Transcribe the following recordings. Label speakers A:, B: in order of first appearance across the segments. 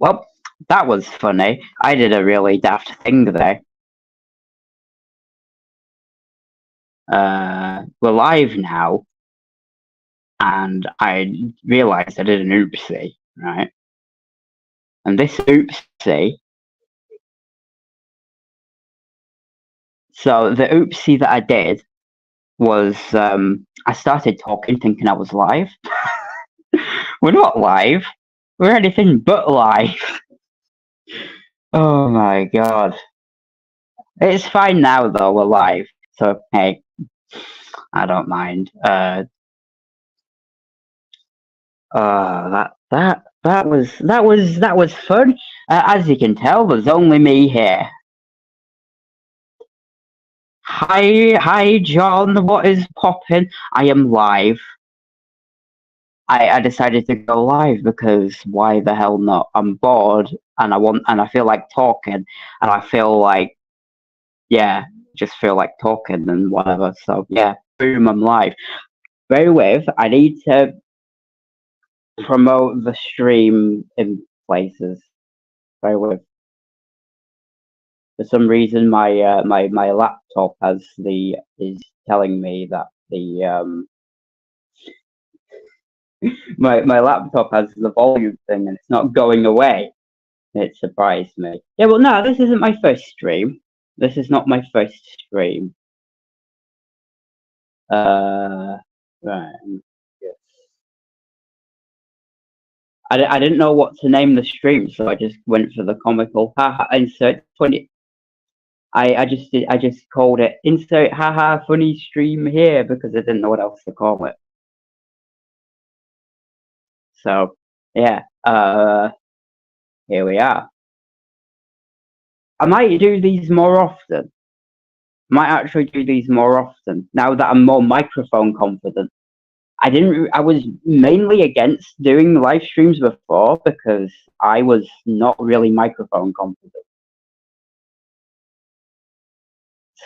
A: Well, that was funny. I did a really daft thing there. We're live now, and I realised I did an oopsie, right? And this oopsie. So the oopsie that I did was I started talking thinking I was live. We're not live. We're anything but live. Oh my god. It's fine now though, we're live. So hey, I don't mind. That was fun. As you can tell, there's only me here. Hi, John. What is popping? I am live. I decided to go live because why the hell not? I'm bored and I feel like talking and I feel like just feel like talking and whatever. So yeah, boom, I'm live. Bear with, I need to promote the stream in places. Bear with. For some reason, my laptop is telling me that the my laptop has the volume thing and it's not going away. It surprised me. Yeah, well, no, this isn't my first stream. This is not my first stream. Right. Yes. I didn't know what to name the stream, so I just went for the comical haha insert 20. I just called it insert haha funny stream here because I didn't know what else to call it. So yeah, here we are. I might do these more often. Might actually do these more often now that I'm more microphone confident. I was mainly against doing live streams before because I was not really microphone confident.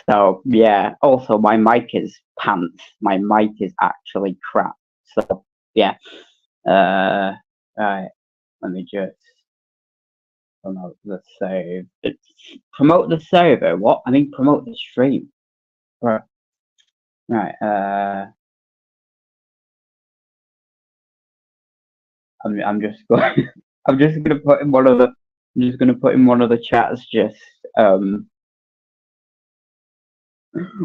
A: So yeah, also my mic is pants. My mic is actually crap. So yeah. Right. Let me just promote the save. Promote the server? What? I mean promote the stream. Right. Right. I'm just going. I'm just gonna put in one of the. I'm just gonna put in one of the chats. Just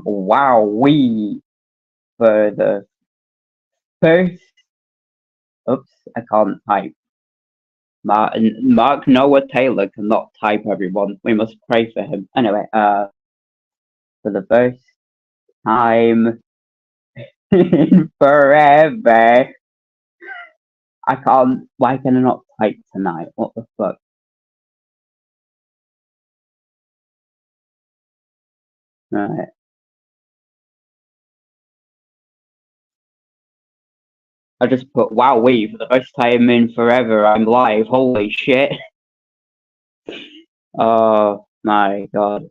A: wow, we for the first. Oops, I can't type. Mark Noah Taylor cannot type. Everyone, we must pray for him. Anyway, for the first time in forever, I can't. Why can I not type tonight? What the fuck? Right. I just put wow, we for the first time in forever. I'm live. Holy shit! Oh my god!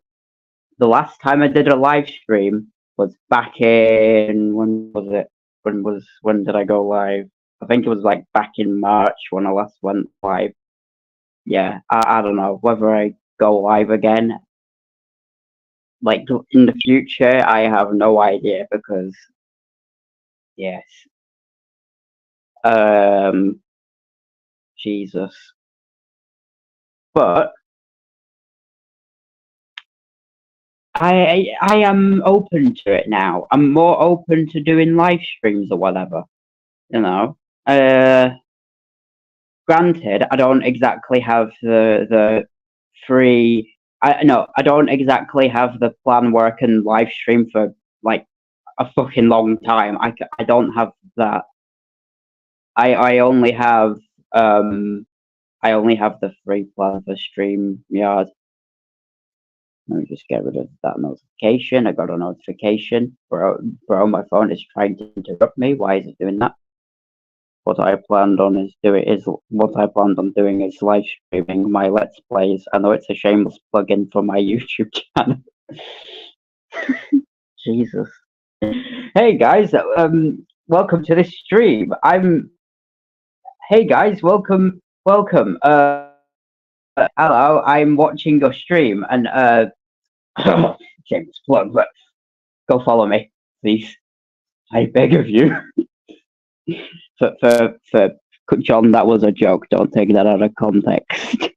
A: The last time I did a live stream was back in when was it? When did I go live? I think it was like back in March when I last went live. Yeah, I don't know whether I go live again. Like in the future, I have no idea because yes. Jesus. But I am open to it now. I'm more open to doing live streams or whatever. You know. Granted, I don't exactly have the free. I don't exactly have the plan where I can live stream for like a fucking long time. I don't have that. I only have the free plan for StreamYard. Let me just get rid of that notification. I got a notification. Bro, my phone is trying to interrupt me. Why is it doing that? What I planned on doing is live streaming my Let's Plays. I know it's a shameless plug-in for my YouTube channel. Jesus. Hey guys, welcome to this stream. Hey guys, welcome. hello, I'm watching your stream, and shameless plug, but go follow me, please. I beg of you. For John, that was a joke. Don't take that out of context.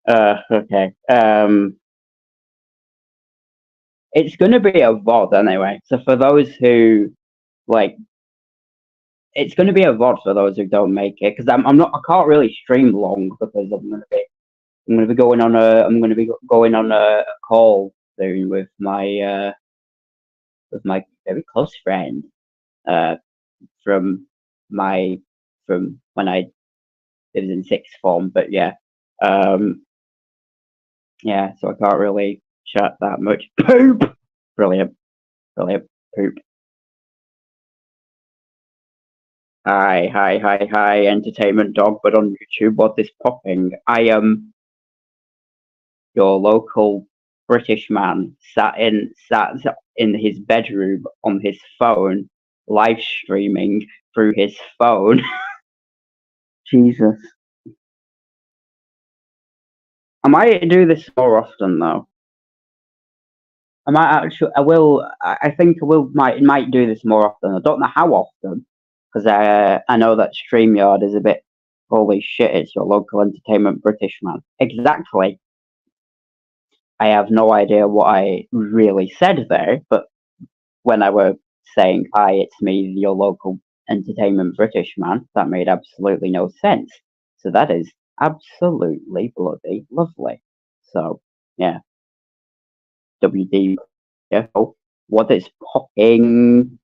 A: Okay. It's gonna be a VOD anyway. So for those who like, it's gonna be a VOD for those who don't make it, because I can't really stream long because I'm gonna be going on a call soon with my very close friend uh from my from when I was in sixth form. But yeah, um yeah, so I can't really chat that much. Poop. Brilliant, brilliant. Poop. Hi, entertainment dog, but on YouTube, what is popping? I am your local British man sat in his bedroom on his phone, live streaming through his phone. Jesus. I might do this more often though. I might actually. I will. I think I will. Might do this more often. I don't know how often, because I know that Streamyard is a bit. Holy shit! It's your local entertainment British man. Exactly. I have no idea what I really said there, but when I were saying hi, it's me, your local entertainment British man, that made absolutely no sense. So that is absolutely bloody lovely. So yeah, WD. Yeah. Oh, what is popping?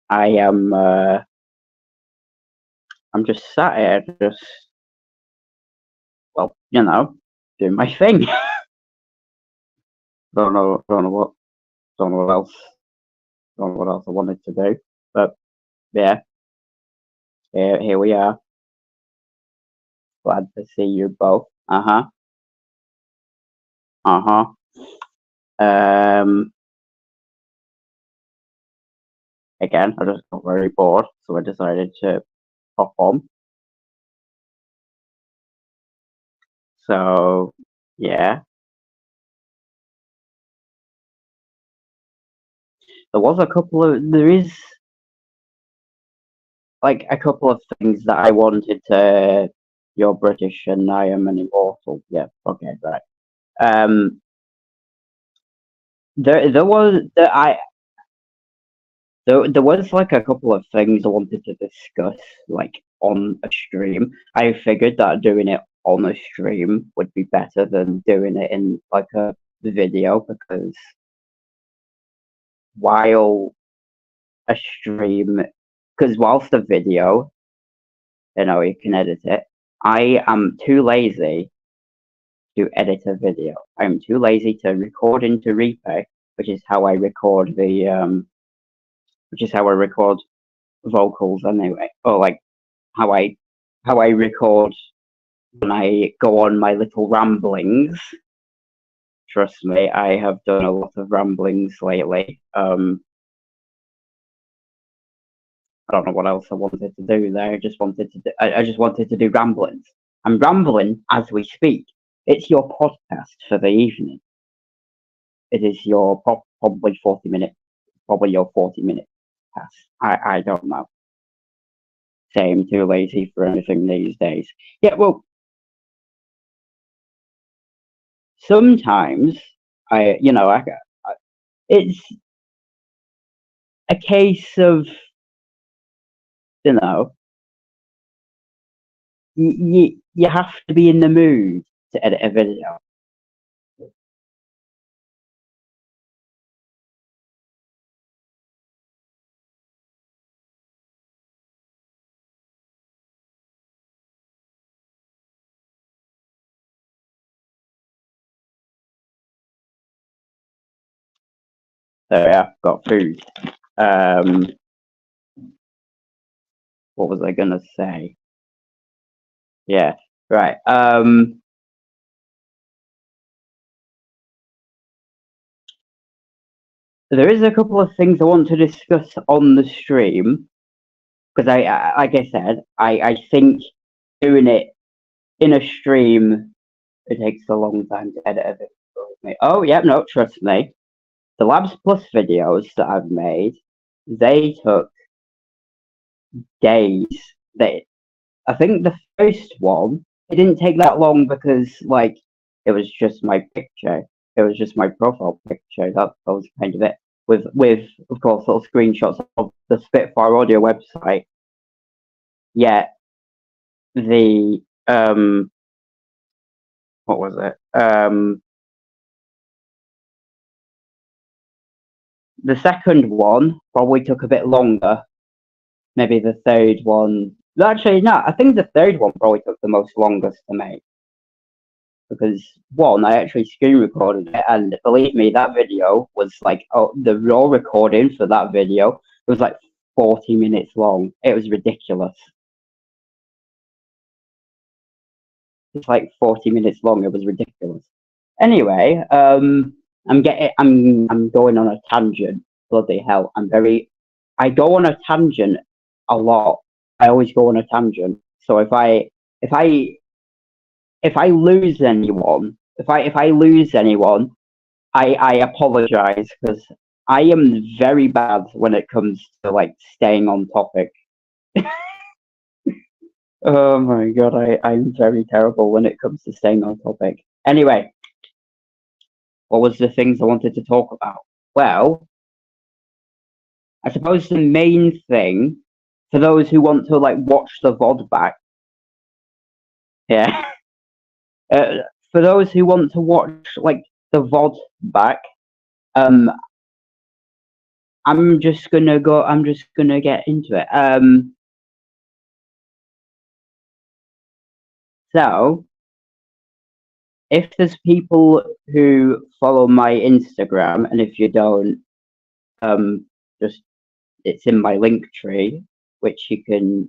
A: I am. I'm just sat here, just well, doing my thing. Don't know what else. Don't know what else I wanted to do. But yeah, here we are. Glad to see you both. Uh huh. Uh huh. Um. Again, I just got very bored, so I decided to pop on. So yeah, there is like a couple of things that I wanted to. You're British and I am an immortal. Yeah. Okay. Right. Um. There was there I there was like a couple of things I wanted to discuss like on a stream. I figured that doing it on a stream would be better than doing it in like a video, because while a stream, because whilst a video, you can edit it. I am too lazy to edit a video. I'm too lazy to record into replay, which is how I record which is how I record vocals anyway, or like how I record when I go on my little ramblings. Trust me, I have done a lot of ramblings lately. I don't know what else I wanted to do there. I just wanted to do ramblings. I'm rambling as we speak. It's your podcast for the evening. It is your probably 40 minute, probably your 40 minute task. I don't know. Same, too lazy for anything these days. Yeah, well, sometimes it's a case of you know you have to be in the mood to edit a video. So yeah, got food. Um, what was I gonna say? Yeah, right. There is a couple of things I want to discuss on the stream, because like I said, I think doing it in a stream, it takes a long time to edit a video. Oh, yeah, no, trust me. The Labs Plus videos that I've made, they took days. I think the first one, it didn't take that long because, like, it was just my picture. It was just my profile picture. That was kind of it. With of course, little screenshots of the Spitfire Audio website. Yeah, the what was it? The second one probably took a bit longer. Maybe the third one. Actually, no. I think the third one probably took the most longest to make because one, I actually screen recorded it, and believe me, that video was like the raw recording for that video was like 40 minutes long. It was ridiculous. It's like 40 minutes long. It was ridiculous. Anyway, I'm going on a tangent. Bloody hell! I go on a tangent a lot. I always go on a tangent. So if I lose anyone, I apologize because I am very bad when it comes to like staying on topic. Oh my god, I'm very terrible when it comes to staying on topic. Anyway, what was the things I wanted to talk about? Well, I suppose the main thing for those who want to like watch the VOD back, yeah. For those who want to watch like the VOD back, I'm just gonna get into it. So if there's people who follow my Instagram, and if you don't, just it's in my link tree, which you can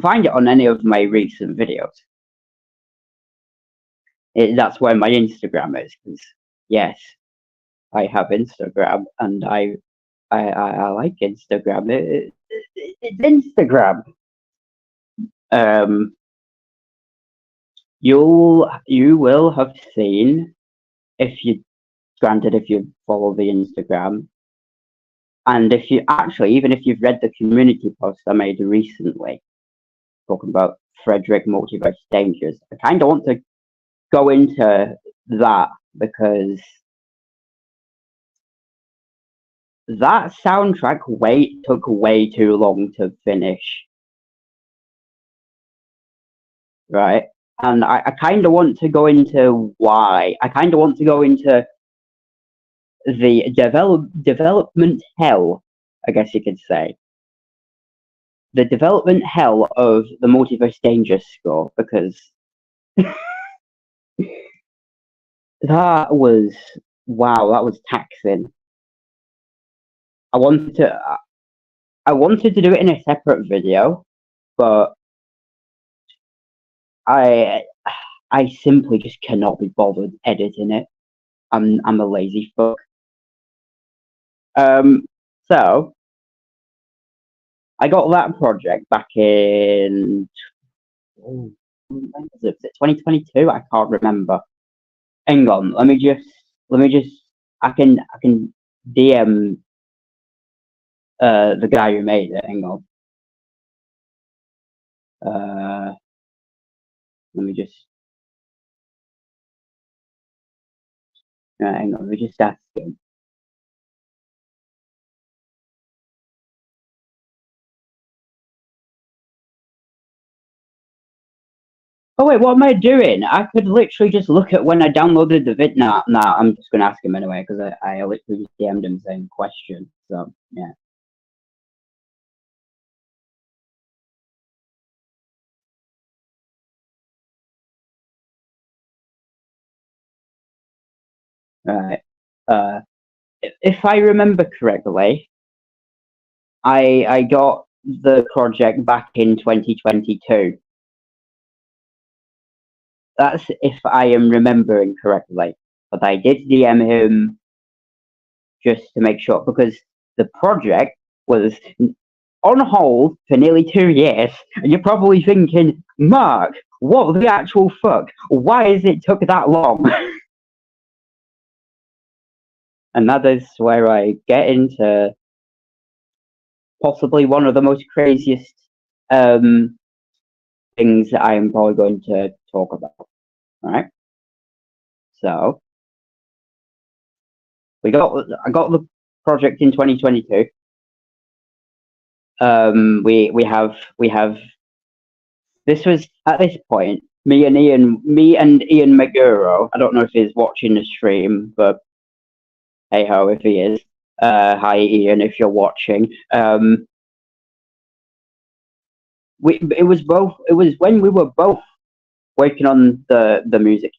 A: find it on any of my recent videos. That's where my Instagram is. Because yes, I have Instagram, and I like Instagram. It's Instagram. You will have seen if you follow the Instagram, and if you actually even if you've read the community post I made recently talking about Fredrick Multiverse Dangers, I kind of want to go into that because that soundtrack took way too long to finish. Right? And I kind of want to go into why. I kind of want to go into the development hell, I guess you could say. The development hell of the Multiverse Dangers score, because that was taxing. I wanted to do it in a separate video, but I simply just cannot be bothered editing it. I'm a lazy fuck. So I got that project back in when was it 2022? I can't remember. Hang on, let me just I can DM the guy who made it. Hang on. Let me just hang on. Let me just ask him. Oh wait, what am I doing? I could literally just look at when I downloaded the vid. Nah, I'm just gonna ask him anyway because I literally just DM'd him saying question. So yeah. Right. If I remember correctly, I got the project back in 2022. That's if I am remembering correctly. But I did DM him just to make sure because the project was on hold for nearly 2 years, and you're probably thinking, Mark, what the actual fuck? Why has it took that long? And that is where I get into possibly one of the most craziest things that I am probably going to talk about. Right? So I got the project in 2022. We have this was at this point me and Ian Maguro. I don't know if he's watching the stream, but hey ho, if he is, hi Ian, if you're watching. It was when we were both working on the music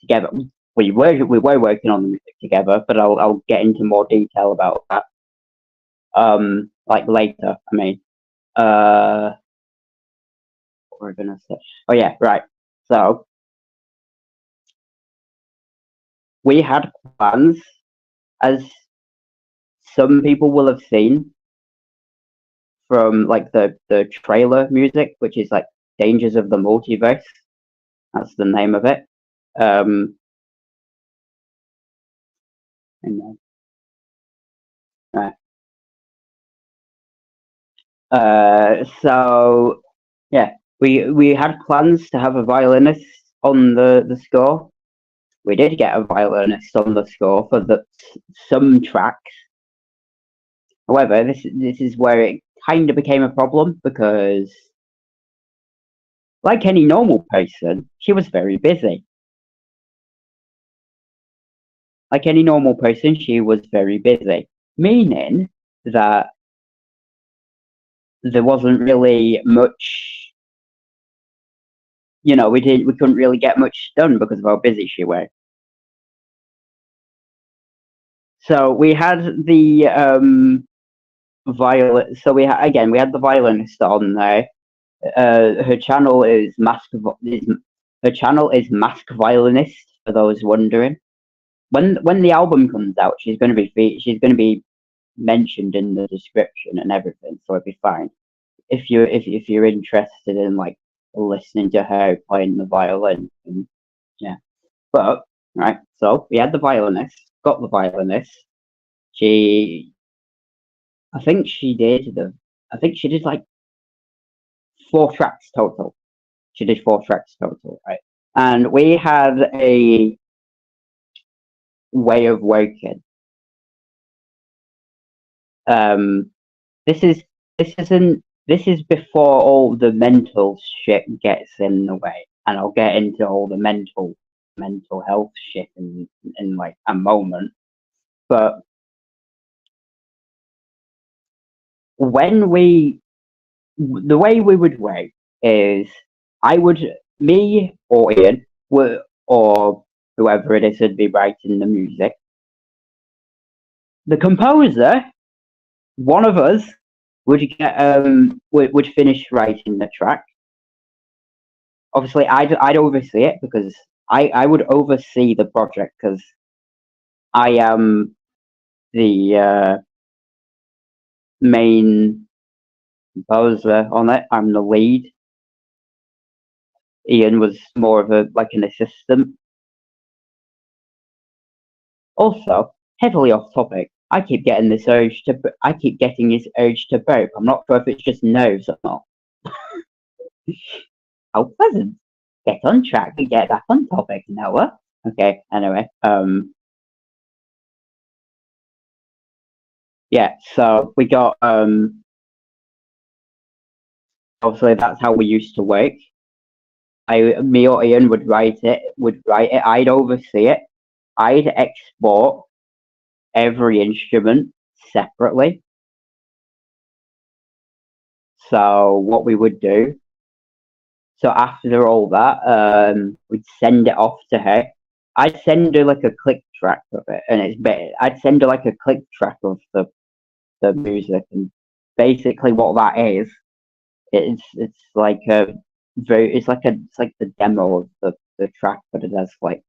A: together. We were working on the music together, but I'll get into more detail about that. Like later. I mean, what we're gonna say. Oh yeah, right. So we had plans, as some people will have seen from like the trailer music, which is like Dangers of the Multiverse. That's the name of it. Right. So yeah, we had plans to have a violinist on the score. We did get a violinist on the score for some tracks. However, this is where it kind of became a problem because, like any normal person, she was very busy. Like any normal person, she was very busy, meaning that there wasn't really much. We couldn't really get much done because of how busy she was. So we had the violet. So we had the violinist on there. Her channel is Mask Violinist, for those wondering. When the album comes out, she's going to be mentioned in the description and everything, so it'd be fine. If you're interested in like listening to her playing the violin, and, yeah. But right, so we had the violinist, got the violinist. I think she did like 4 tracks total. She did 4 tracks total, right? And we had a way of working. This is before all the mental shit gets in the way, and I'll get into all the mental health shit in like a moment. But the way we would work is me or Ian or whoever it is would be writing the music. The composer, one of us, would finish writing the track. Obviously, I'd oversee it because I would oversee the project because I am the main composer on it. I'm the lead. Ian was more of an assistant. Also, heavily off topic, I keep getting this urge to burp. I'm not sure if it's just nerves or not. How pleasant. Get on track and get back on topic, Noah. Okay, anyway, yeah, so we got, obviously that's how we used to work. Me or Ian would write it, I'd oversee it, I'd export every instrument separately. So what we would do, so after all that, we'd send it off to her. I'd send her like a click track of it, and I'd send her like a click track of the music, and basically what that is, it's like it's like the demo of the track, but it has like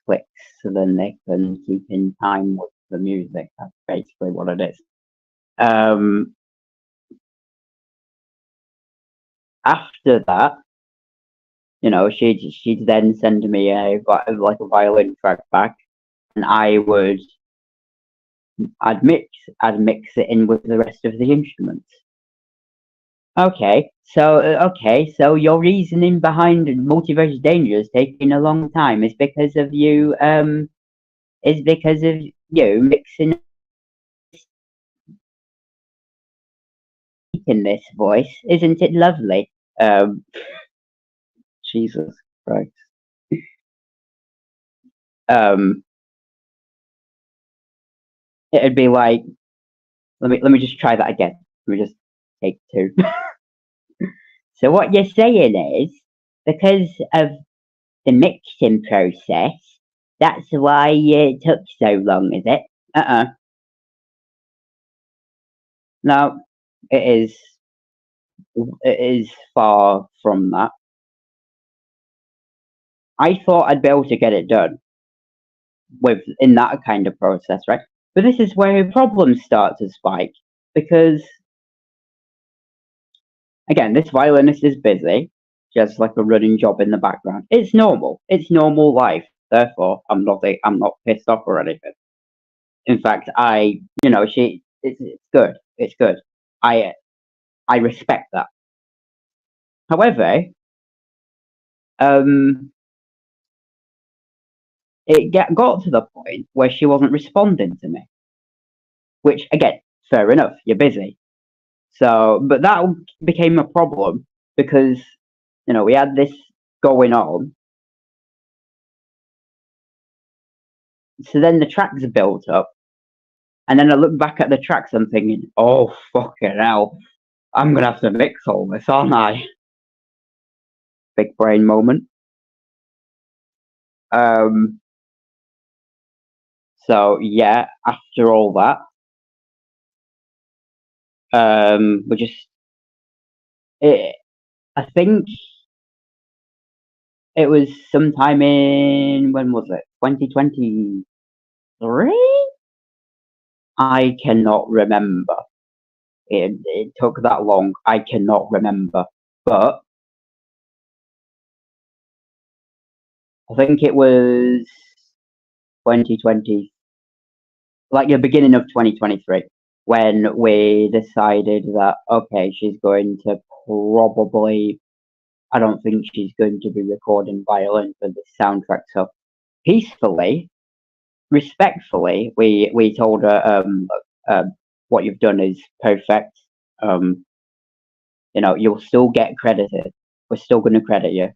A: clicks so then they can keep in time with the music. That's basically what it is. after that, she'd then send me a violin track back, and I'd mix it in with the rest of the instruments. Okay, so your reasoning behind Multiverse Dangers taking a long time is because of you mixing in this voice, isn't it lovely? Jesus Christ. It'd be like, let me just try that again. Let me just take two. So what you're saying is, because of the mixing process, that's why it took so long, is it? No, it is far from that. I thought I'd be able to get it done in that kind of process, right? But this is where problems start to spike, because again, this violinist is busy. She has like a running job in the background. It's normal. It's normal life. Therefore, I'm not pissed off or anything. In fact, it's good. It's good. I respect that. However, it got to the point where she wasn't responding to me. Which again, fair enough. You're busy. So, but that became a problem because we had this going on. So then the tracks built up, and then I look back at the tracks and thinking, oh fucking hell, I'm gonna have to mix all this, aren't I? Big brain moment. So yeah, after all that, I think it was sometime in, when was it? 2023? I cannot remember. It took that long. I cannot remember. But I think it was 2020, like the beginning of 2023, when we decided that, okay, she's going to probably, I don't think she's going to be recording violin for this soundtrack. So peacefully, respectfully, we told her, what you've done is perfect. You'll still get credited. We're still going to credit you.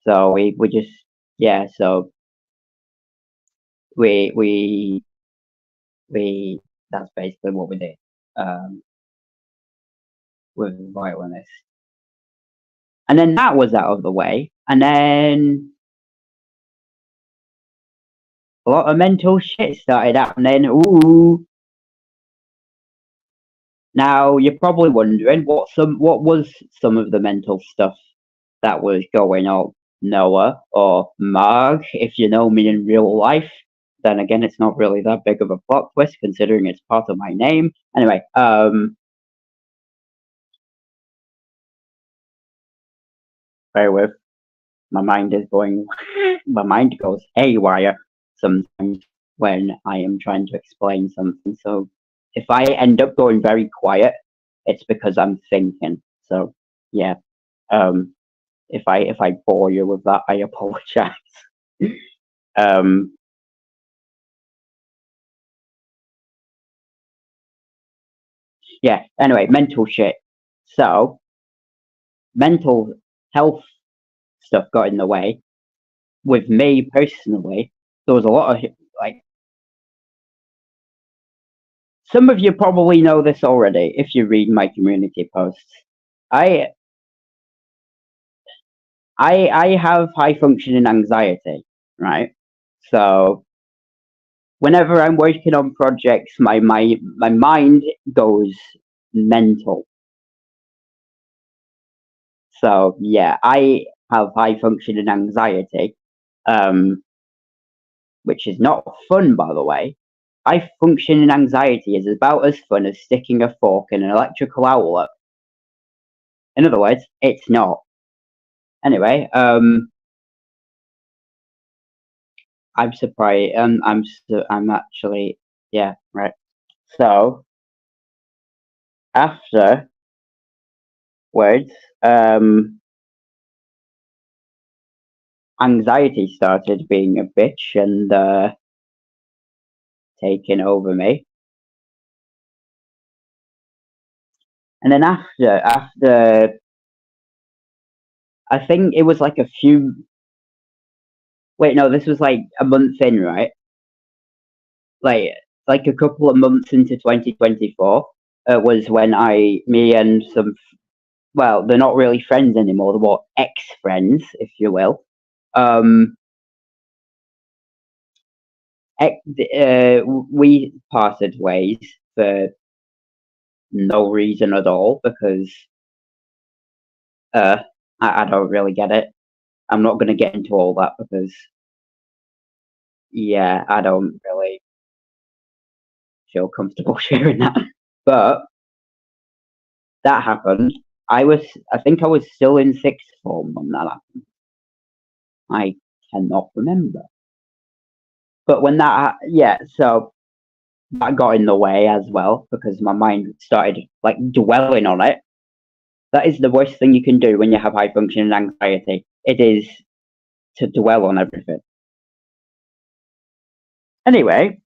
A: So we just, yeah. So we that's basically what we did with the violinist. And then that was out of the way, and then a lot of mental shit started happening. Ooh. Now you're probably wondering what was some of the mental stuff that was going on, Noah or Marg. If you know me in real life, then again, it's not really that big of a plot twist considering it's part of my name. Anyway, bear with. My mind goes haywire sometimes when I am trying to explain something. So if I end up going very quiet, it's because I'm thinking. So yeah. If I bore you with that, I apologize. Yeah, anyway, mental shit. So mental health stuff got in the way. With me personally, there was a lot of like, some of you probably know this already if you read my community posts. I have high functioning anxiety, right? So whenever I'm working on projects, my mind goes mental. So yeah, I have high functioning anxiety, which is not fun, by the way. High functioning anxiety is about as fun as sticking a fork in an electrical outlet. In other words, it's not. Anyway, I'm surprised. I'm actually, yeah, right. So afterwards, anxiety started being a bitch and taking over me. And then after, I think it was like a few. Wait, no, this was like a month in, right? Like a couple of months into 2024 was when me and some, well, they're not really friends anymore. They're more ex-friends, if you will. We parted ways for no reason at all because I don't really get it. I'm not going to get into all that because, yeah, I don't really feel comfortable sharing that. But that happened. I think I was still in sixth form when that happened. I cannot remember. But when so that got in the way as well because my mind started like dwelling on it. That is the worst thing you can do when you have high functioning anxiety. It is to dwell on everything. Anyway,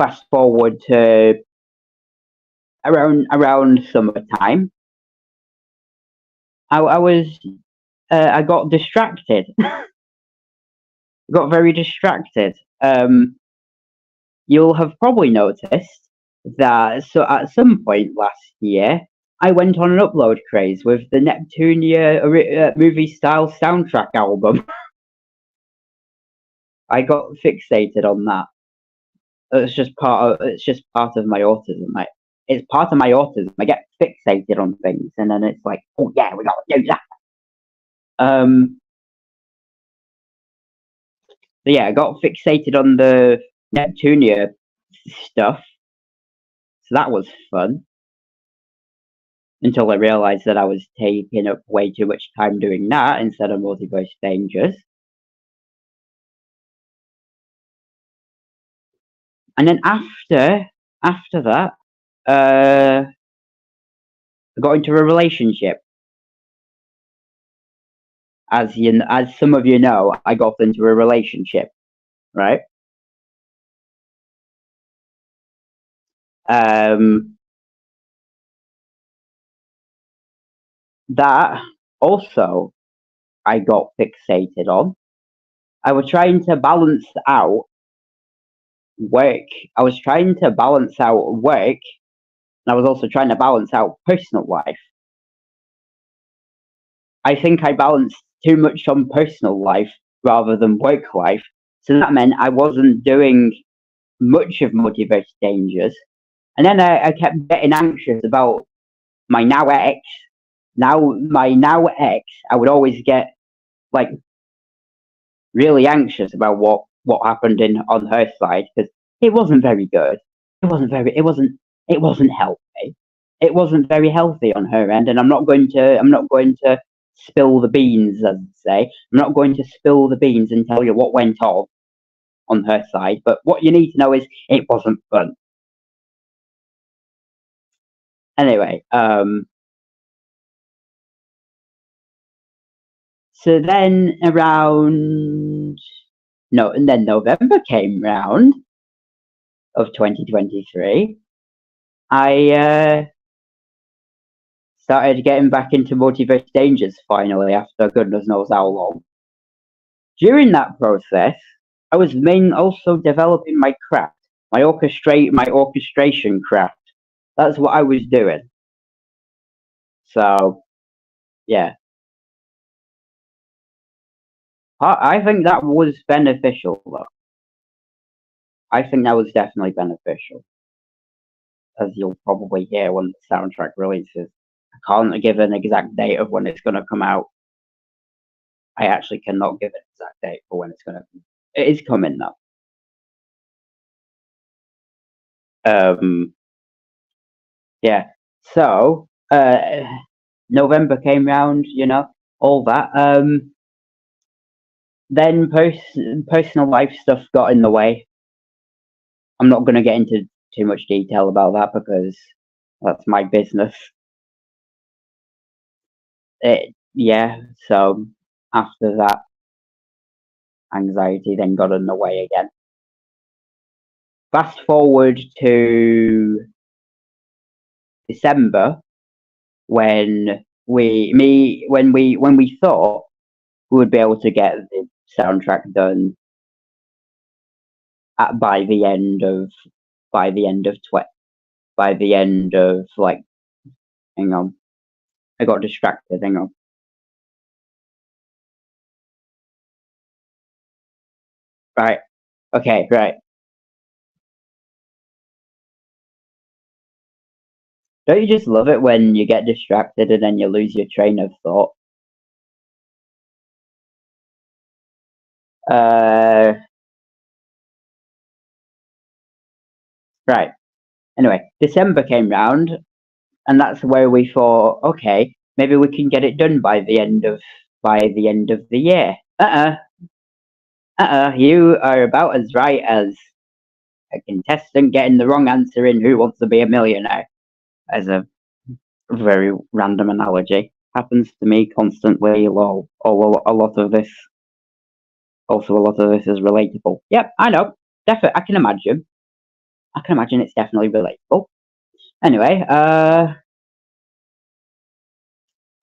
A: fast forward to around summertime. I got distracted. Got very distracted. You'll have probably noticed that at some point last year, I went on an upload craze with the Neptunia movie style soundtrack album. I got fixated on that. It's just part of my autism. It's part of my autism. I get fixated on things, and then it's like, oh yeah, we gotta do that. Yeah, I got fixated on the Neptunia stuff, so that was fun. Until I realised that I was taking up way too much time doing that instead of Multiverse Dangers. And then after that, I got into a relationship. As some of you know, I got into a relationship, right? That also I got fixated on. I was trying to balance out work. I was trying to balance out work, and I was also trying to balance out personal life. I think I balanced too much on personal life rather than work life. So that meant I wasn't doing much of Multiverse Dangers. And then I kept getting anxious about my now ex. I would always get like really anxious about what happened on her side because it wasn't very good. It wasn't healthy. It wasn't very healthy on her end, and I'm not going to spill the beans, as I say. I'm not going to spill the beans and tell you what went on her side. But what you need to know is it wasn't fun. Anyway, so then November came round of 2023. I started getting back into Multiverse Dangers finally after goodness knows how long. During that process, I was also developing my craft, my orchestration craft. That's what I was doing. So, yeah. I think that was beneficial, though. I think that was definitely beneficial. As you'll probably hear when the soundtrack releases. I can't give an exact date of when it's going to come out. I actually cannot give an exact date for when it's going to come. It is coming, though. Yeah. So, November came round, all that. Then personal life stuff got in the way. I'm not going to get into too much detail about that because that's my business. Yeah, so after that, anxiety then got in the way again. Fast forward to December when we thought we would be able to get the soundtrack done by the end of like, hang on, I got distracted. Hang on. Right. Okay. Right. Don't you just love it when you get distracted and then you lose your train of thought? Right. Anyway, December came round, and that's where we thought, okay, maybe we can get it done by the end of the year. You are about as right as a contestant getting the wrong answer in Who Wants to Be a Millionaire, as a very random analogy. Happens to me constantly. Lol. A lot of this is relatable. Yep, I know. Definitely, I can imagine. It's definitely relatable. Anyway,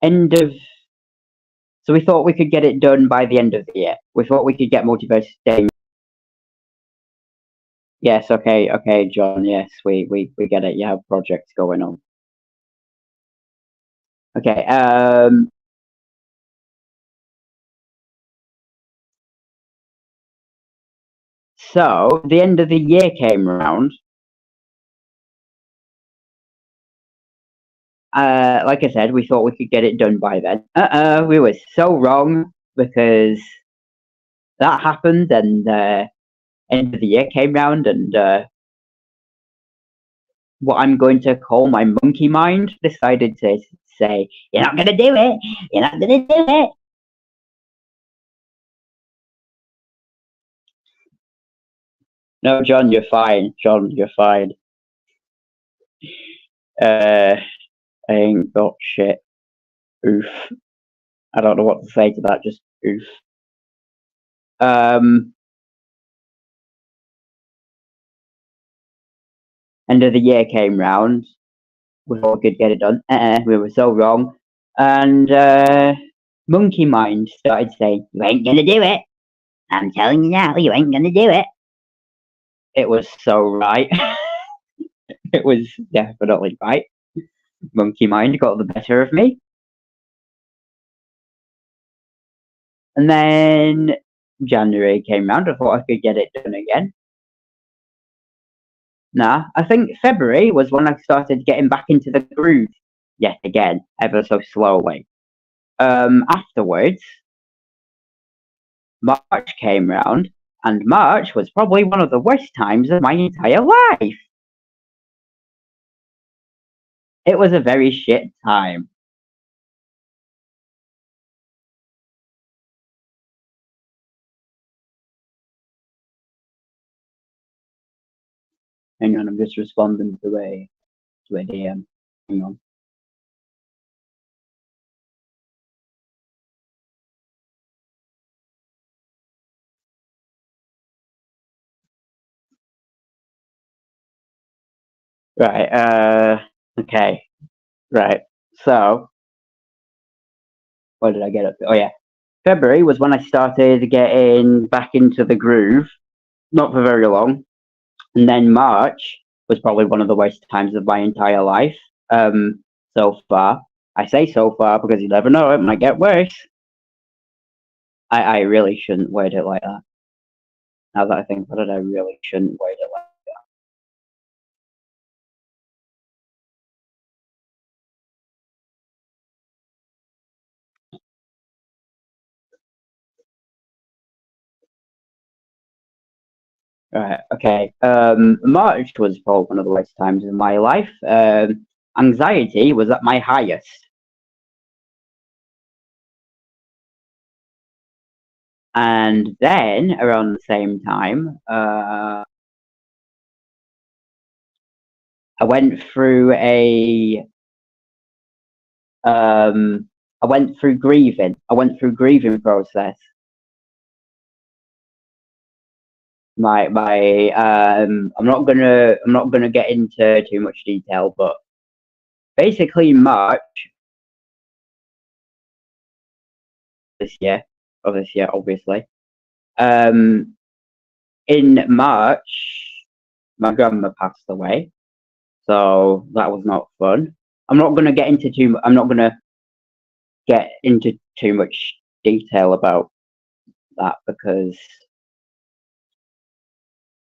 A: end of. So we thought we could get it done by the end of the year. We thought we could get Multiverse Dangers. Yes, okay, John. Yes, we get it. You have projects going on. Okay. So the end of the year came around. Like I said, we thought we could get it done by then. We were so wrong because that happened, and end of the year came round, and what I'm going to call my monkey mind decided to say, "You're not gonna do it. You're not gonna do it." No, John, you're fine. John, you're fine. I ain't got shit. Oof. I don't know what to say to that. Just oof. End of the year came round. We thought we could get it done. We were so wrong. And Monkey Mind started saying, "You ain't gonna do it. I'm telling you now, you ain't gonna do it." It was so right. It was definitely right. Monkey Mind got the better of me. And then January came round. I thought I could get it done again. Nah, I think February was when I started getting back into the groove yet again, ever so slowly. Afterwards, March came round, and March was probably one of the worst times of my entire life. It was a very shit time. Hang on, I'm just responding to a DM. Hang on. Right, okay. Right. So, what did I get up to? Oh, yeah. February was when I started getting back into the groove. Not for very long. And then March was probably one of the worst times of my entire life. So far. I say so far because you never know, it might get worse. I really shouldn't word it like that. Now that I think about it, I really shouldn't word it like that. Right, okay. March was probably one of the worst times in my life. Anxiety was at my highest. And then around the same time, I went through I went through grieving. I went through grieving process. I'm not gonna get into too much detail, but basically in March this year, obviously. In March, my grandma passed away, so that was not fun. I'm not gonna get into too much detail about that because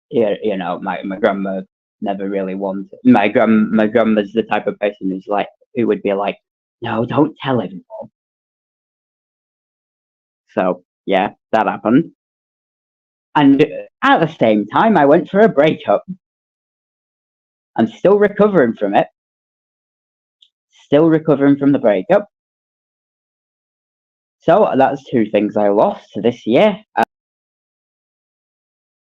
A: my grandma never really wanted. My grandma's the type of person who would be like, no, don't tell everyone. So yeah, that happened. And at the same time, I went for a breakup. I'm still recovering from it. Still recovering from the breakup. So that's two things I lost this year.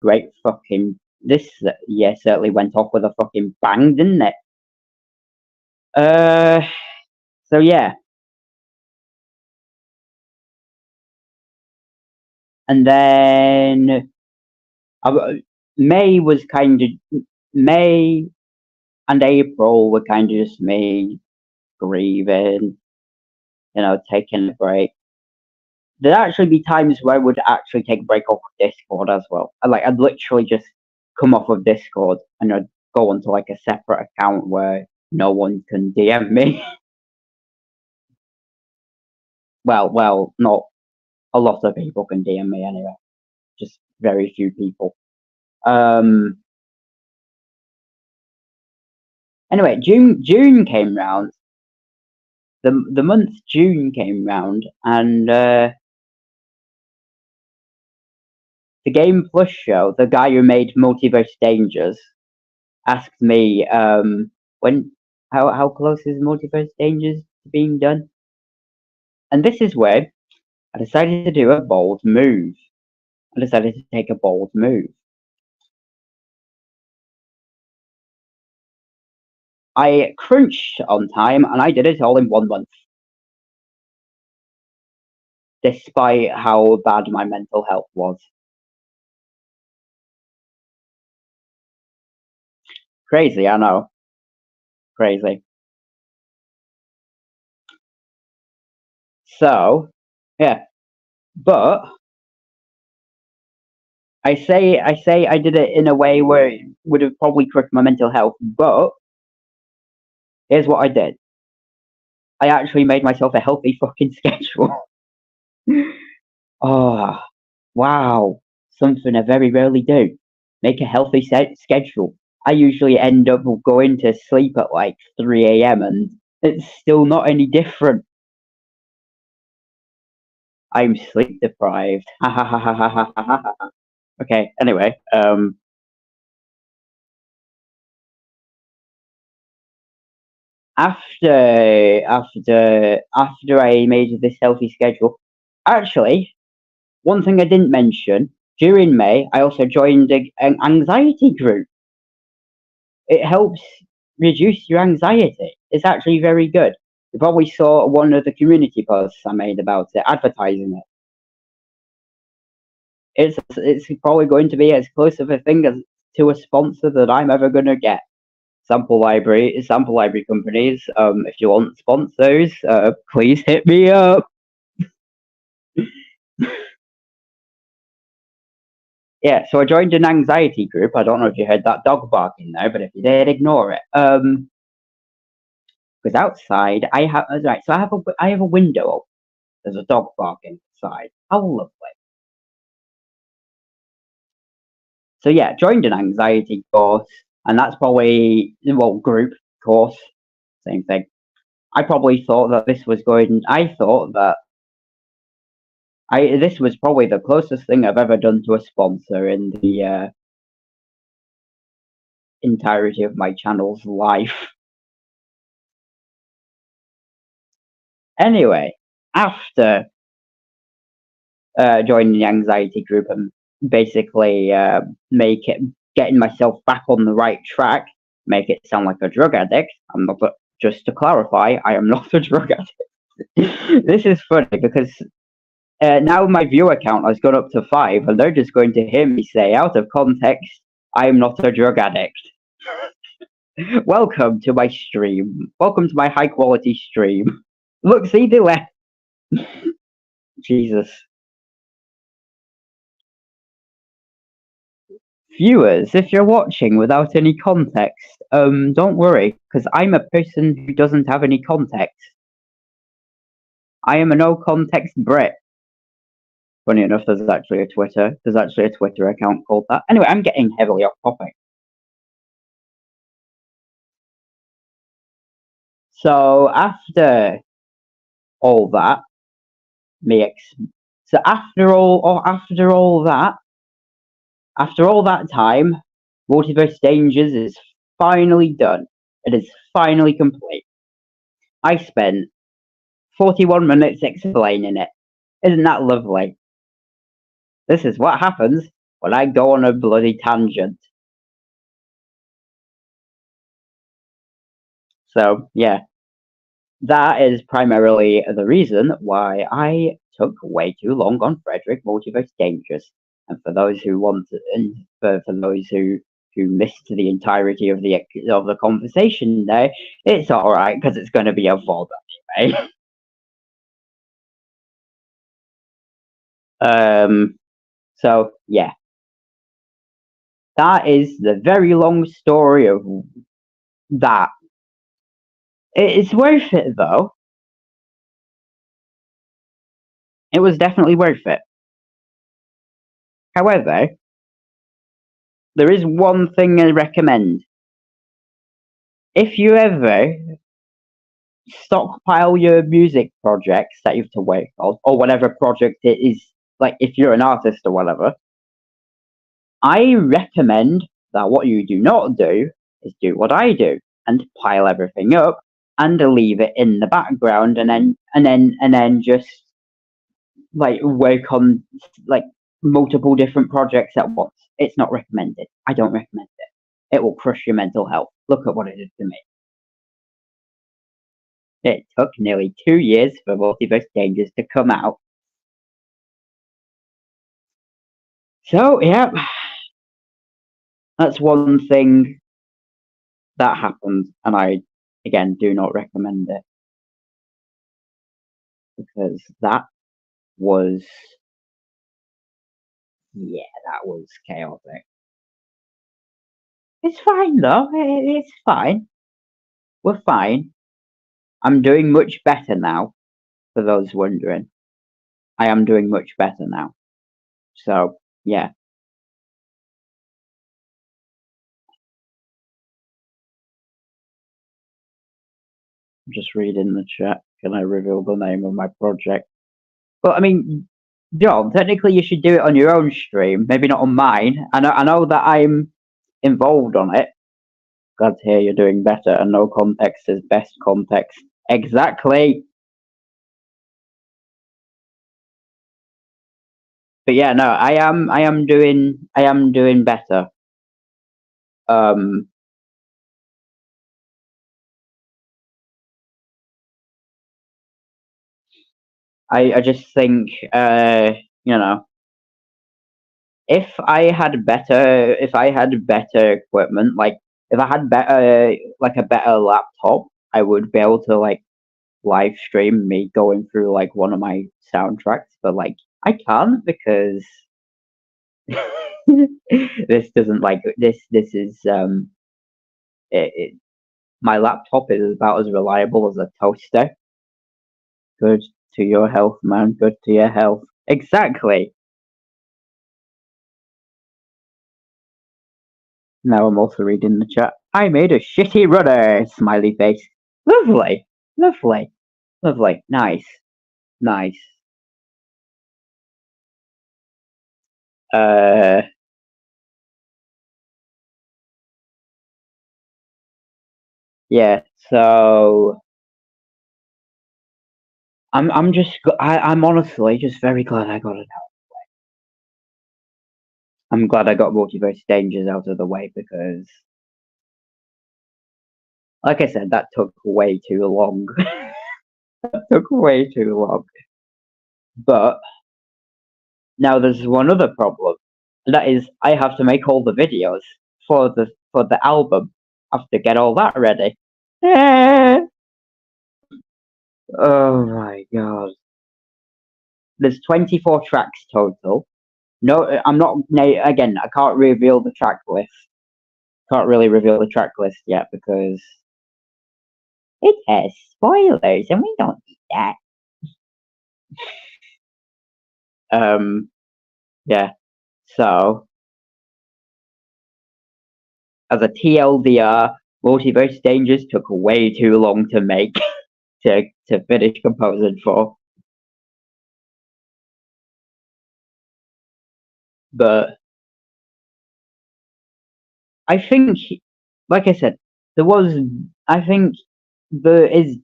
A: Great fucking. This year certainly went off with a fucking bang, didn't it? So yeah. And then May was kind of May and April were kind of just me grieving, taking a break. There'd actually be times where I would actually take a break off Discord as well. I'd literally just come off of Discord and I'd go onto like a separate account where no one can DM me. well, not a lot of people can DM me anyway. Just very few people. Anyway, June came round. The month June came round, and the Game Plus show, the guy who made Multiverse Dangers, asked me how close is Multiverse Dangers to being done, and this is where I decided to do a bold move. I decided to take a bold move. I crunched on time, and I did it all in 1 month, despite how bad my mental health was. Crazy, I know. Crazy. So, yeah. But I say I did it in a way where it would have probably crushed my mental health, but here's what I did. I actually made myself a healthy fucking schedule. Oh, wow. Something I very rarely do. Make a healthy schedule. I usually end up going to sleep at like 3 a.m. and it's still not any different. I'm sleep deprived. Okay, anyway, after I made this healthy schedule, actually, one thing I didn't mention, during May, I also joined an anxiety group. It helps reduce your anxiety. It's actually very good. You probably saw one of the community posts I made about it, advertising it. It's probably going to be as close of a thing as to a sponsor that I'm ever going to get. Sample library companies. If you want sponsors, please hit me up. Yeah, so I joined an anxiety group. I don't know if you heard that dog barking there, but if you did, ignore it. Because outside I have so I have a window. There's a dog barking outside. How lovely. So yeah, joined an anxiety course, and that's probably group course, same thing. I probably thought that this was going. I thought that this was probably the closest thing I've ever done to a sponsor in the entirety of my channel's life. Anyway, after joining the anxiety group and basically getting myself back on the right track, make it sound like a drug addict. I'm not. Just to clarify, I am not a drug addict. This is funny because now my viewer count has gone up to 5, and they're just going to hear me say, out of context, I am not a drug addict. Welcome to my stream. Welcome to my high quality stream. Look, see, they left. Jesus. Viewers, if you're watching without any context, don't worry, because I'm a person who doesn't have any context. I am a no context Brit. Funny enough, there's actually a Twitter account called that. Anyway, I'm getting heavily off topic. So after all that, after all that time, Multiverse Dangers is finally done. It is finally complete. I spent 41 minutes explaining it. Isn't that lovely? This is what happens when I go on a bloody tangent. So, yeah. That is primarily the reason why I took way too long on Fredrick Multiverse Dangers. And for those who for those who missed the entirety of the conversation there, it's alright because it's going to be a VOD anyway. So yeah, that is the very long story of that. It's worth it though. It was definitely worth it. However, there is one thing I recommend. If you ever stockpile your music projects that you have to work on, or whatever project it is, like if you're an artist or whatever, I recommend that what you do not do is do what I do and pile everything up and leave it in the background and then just like work on like multiple different projects at once. It's not recommended. I don't recommend it. It will crush your mental health. Look at what it did to me. It took nearly 2 years for Multiverse Dangers to come out. So, yeah, that's one thing that happened, and I, again, do not recommend it. Because that was chaotic. It's fine, though. It's fine. We're fine. I'm doing much better now, for those wondering. I am doing much better now. So, yeah. I'm just reading the chat. Can I reveal the name of my project? Well, I mean, John, technically you should do it on your own stream, maybe not on mine. I know that I'm involved on it. Glad to hear you're doing better, and no context is best context. Exactly. But yeah, no, I am doing better. I just think you know, if I had better equipment, like if I had a better laptop, I would be able to like live stream me going through like one of my soundtracks, but like I can't because this doesn't like this is my laptop is about as reliable as a toaster. Good to your health, man. Good to your health. Exactly. Now I'm also reading the chat. I made a shitty rudder. Smiley face. Lovely. Lovely. Lovely. Nice. Nice. Yeah, so I'm honestly just very glad I got it out. I'm glad I got Multiverse Dangers out of the way because, like I said, that took way too long. That took way too long. But now there's one other problem. And that is I have to make all the videos for the album. I have to get all that ready. Oh my god. There's 24 tracks total. No, I'm not. Again, I can't reveal the track list. Can't really reveal the track list yet because it has spoilers, and we don't need that. Yeah. So, as a TLDR, Multiverse Dangers took way too long to make to finish composing for. But I think, like I said, I think there is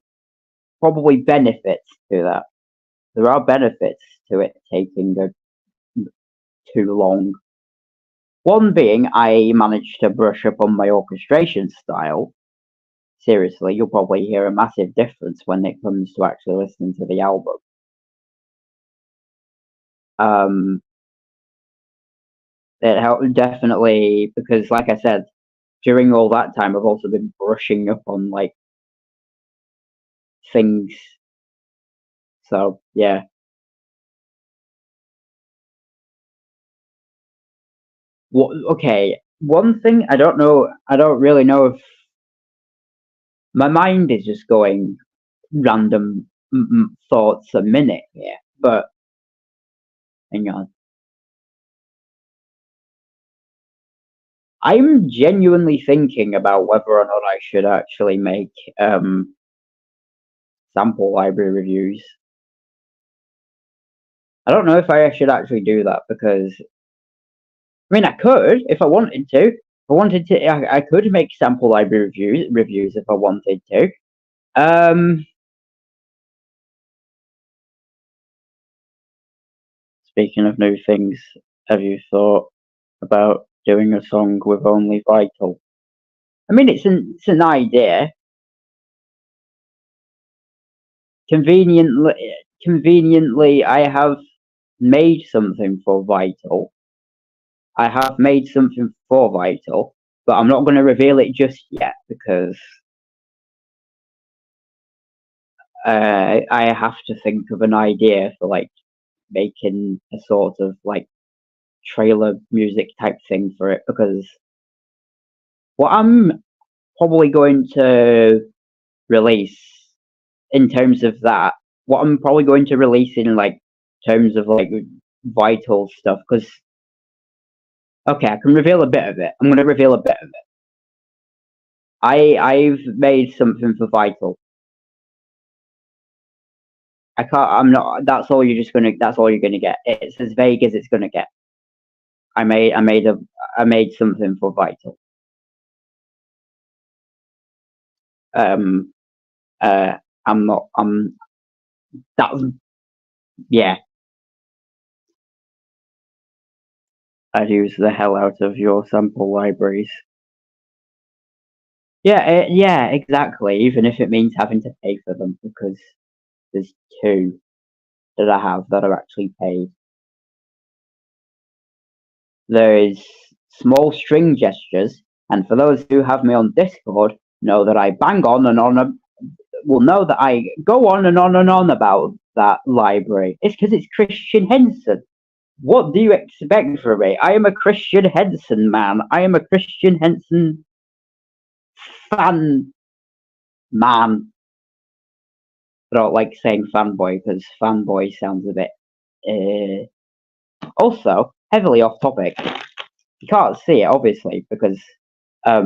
A: probably benefits to that. There are benefits to it taking too long. One being, I managed to brush up on my orchestration style. Seriously, you'll probably hear a massive difference when it comes to actually listening to the album. It helped definitely because, like I said, during all that time, I've also been brushing up on like things. So yeah. Okay. One thing I don't know. I don't really know if my mind is just going random thoughts a minute here. But hang on. I'm genuinely thinking about whether or not I should actually make sample library reviews. I don't know if I should actually do that because I mean I could if I wanted to. If I wanted to, I could make sample library reviews if I wanted to. Speaking of new things, have you thought about doing a song with only Vital? I mean, it's an idea. Conveniently, I have made something for Vital. I have made something for Vital, but I'm not going to reveal it just yet because I have to think of an idea for like making a sort of like trailer music type thing for it because what I'm probably going to release in terms of that, what I'm probably going to release in like terms of like Vital stuff because okay, I can reveal a bit of it. I'm going to reveal a bit of it. I've made something for Vital. I can't. I'm not. That's all you're just gonna. That's all you're gonna get. It's as vague as it's gonna get. I made something for Vital. Um. I'm not. That's yeah. I'd use the hell out of your sample libraries. Yeah. Yeah. Exactly. Even if it means having to pay for them because there's two that I have that are actually paid. There is small string gestures, and for those who have me on Discord, know that I bang on and on will know that I go on and on and on about that library. It's because it's Christian Henson. What do you expect from me? I am a Christian Henson man. I am a Christian Henson fan man. I don't like saying fanboy because fanboy sounds a bit. Also, heavily off topic. You can't see it obviously because I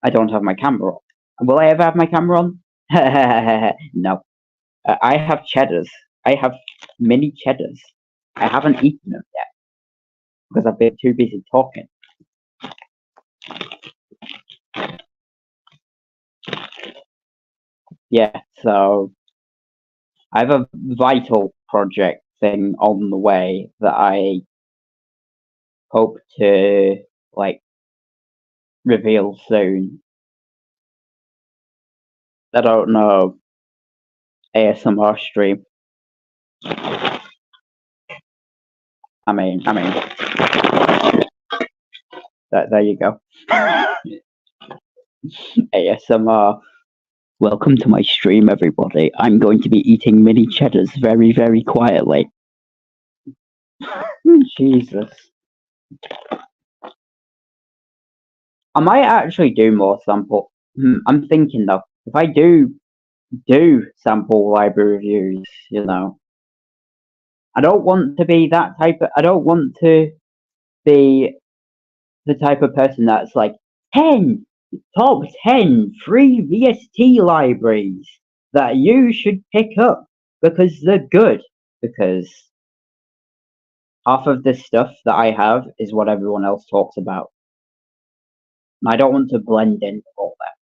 A: don't have my camera on. Will I ever have my camera on? No. I have cheddars. I have mini cheddars. I haven't eaten them yet because I've been too busy talking. Yeah, so I have a Vital project thing on the way that I hope to like reveal soon. I don't know. ASMR stream. I mean, there you go. ASMR. Welcome to my stream, everybody. I'm going to be eating mini cheddars very, very quietly. Jesus. I might actually do more sample. I'm thinking though, if I do sample library reviews, you know, I don't want to be that type of. I don't want to be the type of person that's like 10 top 10 free VST libraries that you should pick up because they're good. Because half of the stuff that I have is what everyone else talks about. I don't want to blend in with all that.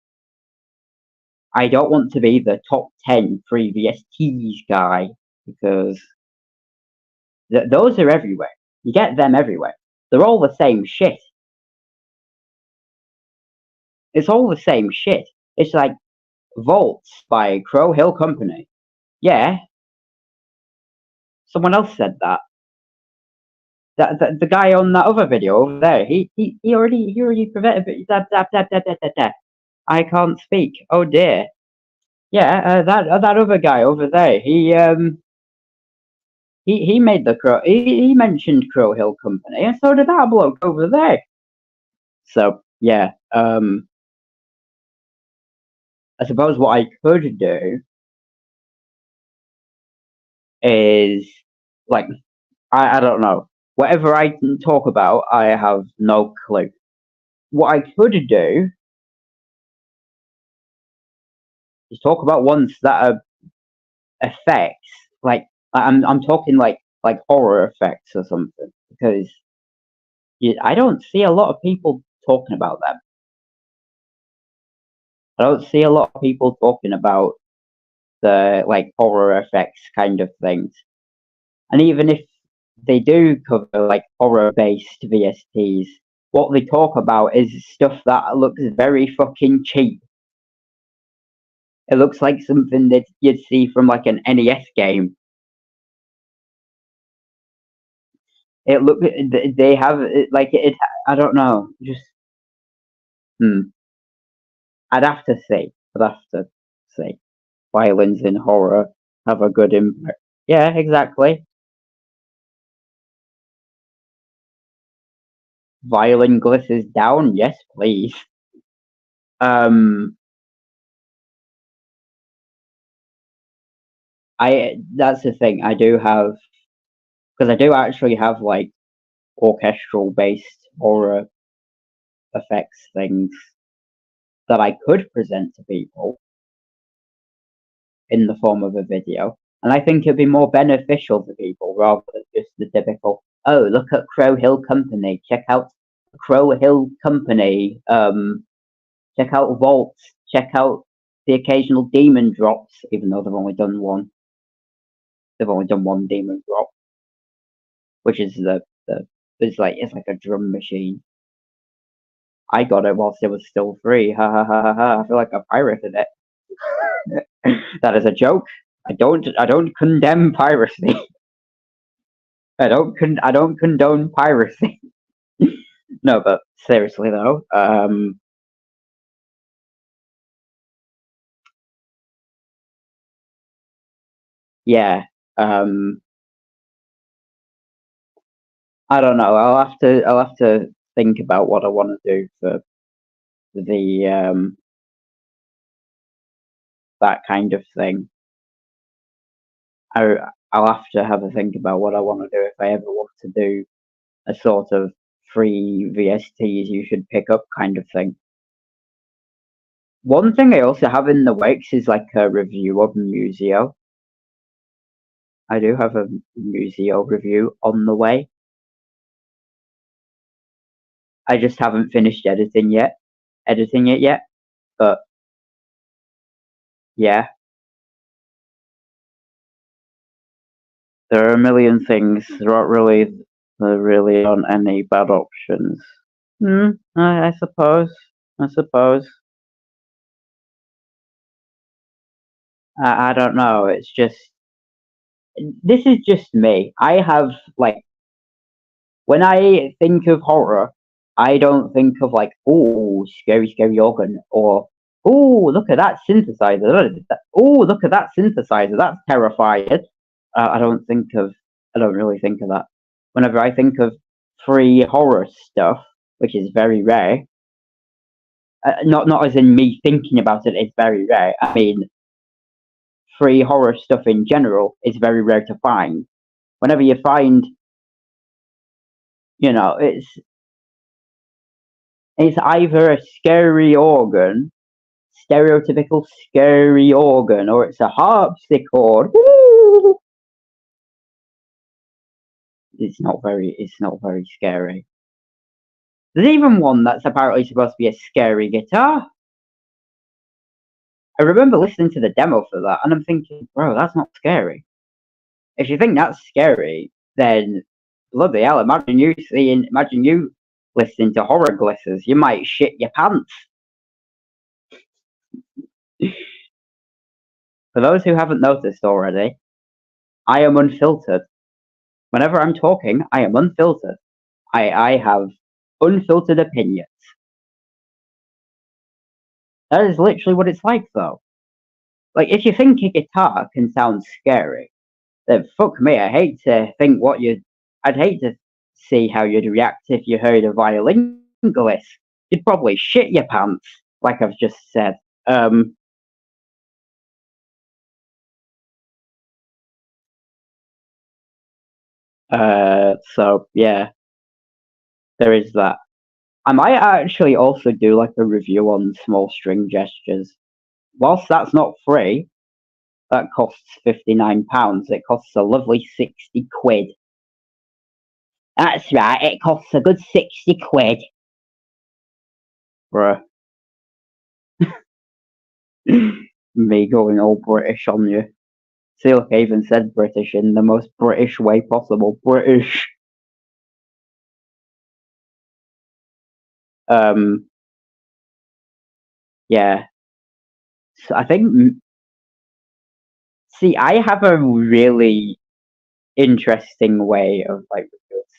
A: I don't want to be the top 10 free VSTs guy because those are everywhere. You get them everywhere. They're all the same shit. It's all the same shit. It's like Vaults by Crow Hill Company. Yeah, someone else said that. The guy on that other video over there, he already prevented. I can't speak. Oh dear. Yeah, that other guy over there, he made the Crow. He mentioned Crow Hill Company, and so did that bloke over there. So yeah, I suppose what I could do is like I don't know. Whatever I can talk about, I have no clue. What I could do is talk about ones that are effects, like I'm talking like horror effects or something, because I don't see a lot of people talking about them. I don't see a lot of people talking about the like horror effects kind of things. And even if they do cover like horror based VSTs, what they talk about is stuff that looks very fucking cheap. It looks like something that you'd see from like an NES game. It look they have like it. I don't know. Just I'd have to say. I'd have to say. Violins in horror have a good impact. Yeah, exactly. Violin glisses down. Yes, please. Um, that's the thing. I do have because I do actually have like orchestral based horror effects things that I could present to people in the form of a video. And I think it'd be more beneficial to people rather than just the typical, oh, look at Crow Hill Company, check out Crow Hill Company, check out Vaults, check out the occasional demon drops, even though they've only done one. They've only done one demon drop, which is it's like a drum machine. I got it whilst it was still free. Ha ha ha ha ha. I feel like I pirated it. That is a joke. I don't condemn piracy. I don't condone piracy. No, but seriously though, yeah, I don't know. I'll have to think about what I want to do for the that kind of thing. I'll have to have a think about what I want to do if I ever want to do a sort of free VSTs you should pick up kind of thing. One thing I also have in the works is like a review of Museo. I do have a Museo review on the way. I just haven't finished editing it yet. But yeah, there are a million things. There aren't really There really aren't any bad options. I suppose. I suppose. I don't know. It's just this is just me. I have like when I think of horror, I don't think of like, oh, scary, scary organ, or oh, look at that synthesizer. Oh, look at that synthesizer. That's terrifying. I don't think of. I don't really think of that. Whenever I think of free horror stuff, which is very rare, not as in me thinking about it, it's very rare. I mean, free horror stuff in general is very rare to find. Whenever you find, it's either a scary organ, stereotypical scary organ, or it's a harpsichord. Woo! It's not very scary. There's even one that's apparently supposed to be a scary guitar. I remember listening to the demo for that, and I'm thinking, bro, that's not scary. If you think that's scary, then bloody hell, imagine you listening to horror glissers. You might shit your pants. For those who haven't noticed already, I am unfiltered. Whenever I'm talking, I am unfiltered. I have unfiltered opinions. That is literally what it's like, though. Like, if you think a guitar can sound scary, then fuck me. I'd hate to see how you'd react if you heard a violin gliss. You'd probably shit your pants, like I've just said. So yeah, there is that. I might actually also do like a review on small string gestures. Whilst that's not free, that costs £59. It costs a lovely 60 quid. That's right, it costs a good 60 quid. Bruh. Me going all British on you. See, look, I even said British in the most British way possible. British. Yeah. So I think. See, I have a really interesting way of like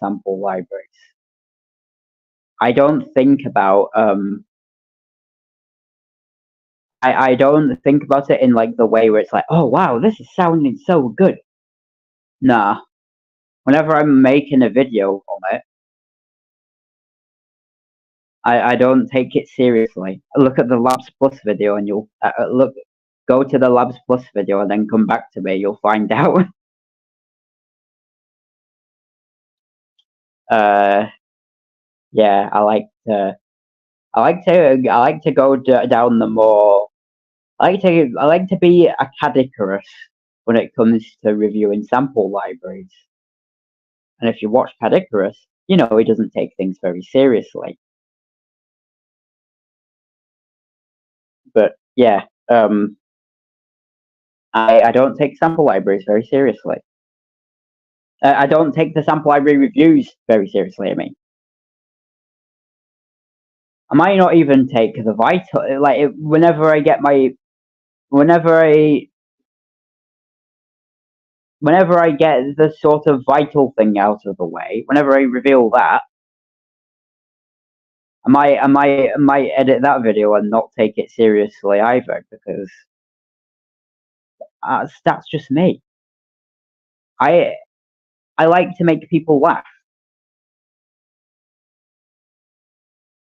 A: sample libraries. I don't think about I don't think about it in like the way where it's like, oh wow, this is sounding so good. Nah. Whenever I'm making a video on it, I don't take it seriously. Look at the Labs Plus video and you'll go to the Labs Plus video and then come back to me, you'll find out. Yeah, I like to go down the more I like to be academic when it comes to reviewing sample libraries. And if you watch Cadicarus, you know he doesn't take things very seriously. But yeah, I don't take sample libraries very seriously. I don't take the sample library reviews very seriously. I mean, I might not even take the vital. Like whenever I get the sort of vital thing out of the way, whenever I reveal that, I might edit that video and not take it seriously either because that's just me. I like to make people laugh.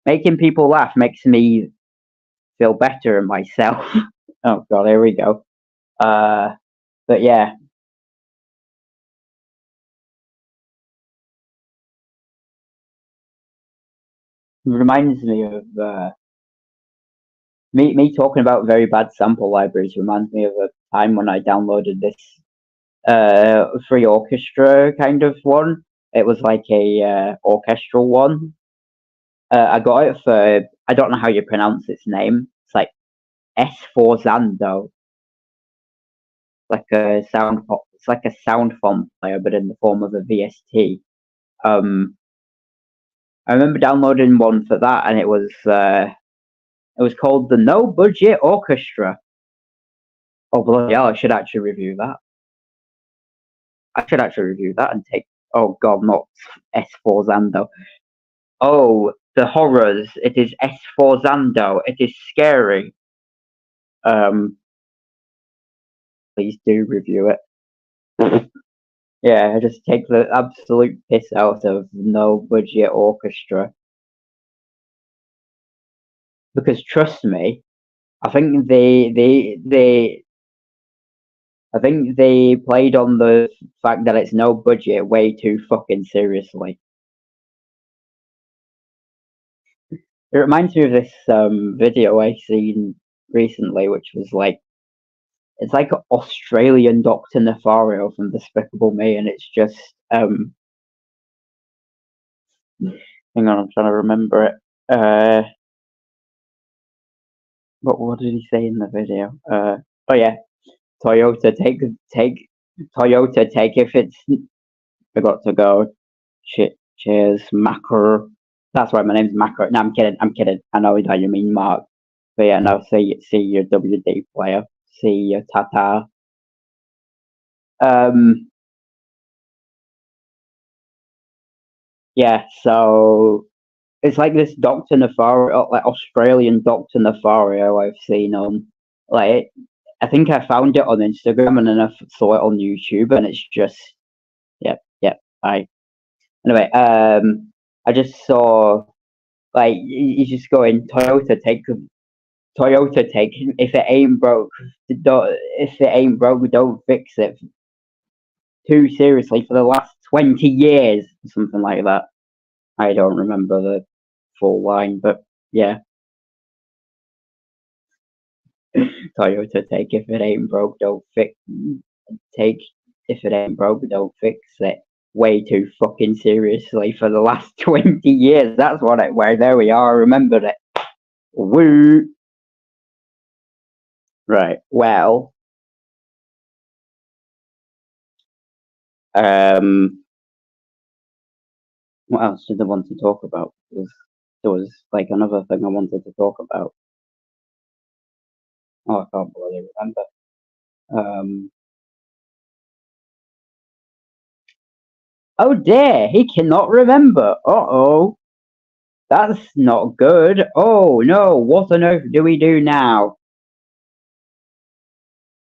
A: Making people laugh makes me feel better in myself. Oh god, here we go. But yeah. It reminds me of me talking about very bad sample libraries reminds me of a time when I downloaded this free orchestra kind of one. It was like a orchestral one. I got it for I don't know how you pronounce its name. It's like S4 Zando. Like a sound it's like a sound font player but in the form of a VST. I remember downloading one for that, and it was called the No Budget Orchestra. Oh bloody hell! I should actually review that. And take. Oh god, not S4 Zando. Oh, the horrors! It is S4 Zando. It is scary. Please do review it. Yeah, I just take the absolute piss out of No Budget Orchestra. Because trust me, I think they played on the fact that it's no budget way too fucking seriously. It reminds me of this video I seen recently, which was like, it's like an Australian Dr. Nefario from Despicable Me, and it's just hang on, I'm trying to remember it. What did he say in the video? Oh yeah, Toyota take if it's forgot to go. Cheers, Macro. That's right, my name's Macro. No, I'm kidding. I know that you mean Mark. But yeah, no, see your WD player. See your Tata. Yeah, so it's like this Dr. Nefario, like Australian Dr. Nefario I've seen on, like, I think I found it on Instagram and then I saw it on YouTube, and it's just, yep, anyway, I just saw, like, he's just going, Toyota take, if it ain't broke, don't fix it. Too seriously for the last 20 years, something like that. I don't remember the full line, but yeah. Toyota take, if it ain't broke, don't fix. Take, if it ain't broke, don't fix it. Way too fucking seriously for the last 20 years. That's what it. Where there we are. I remembered it. Woo. Right. Well. What else did I want to talk about? There was like another thing I wanted to talk about. Oh, I can't really remember. Oh dear, he cannot remember. Uh-oh. That's not good. Oh no, what on earth do we do now?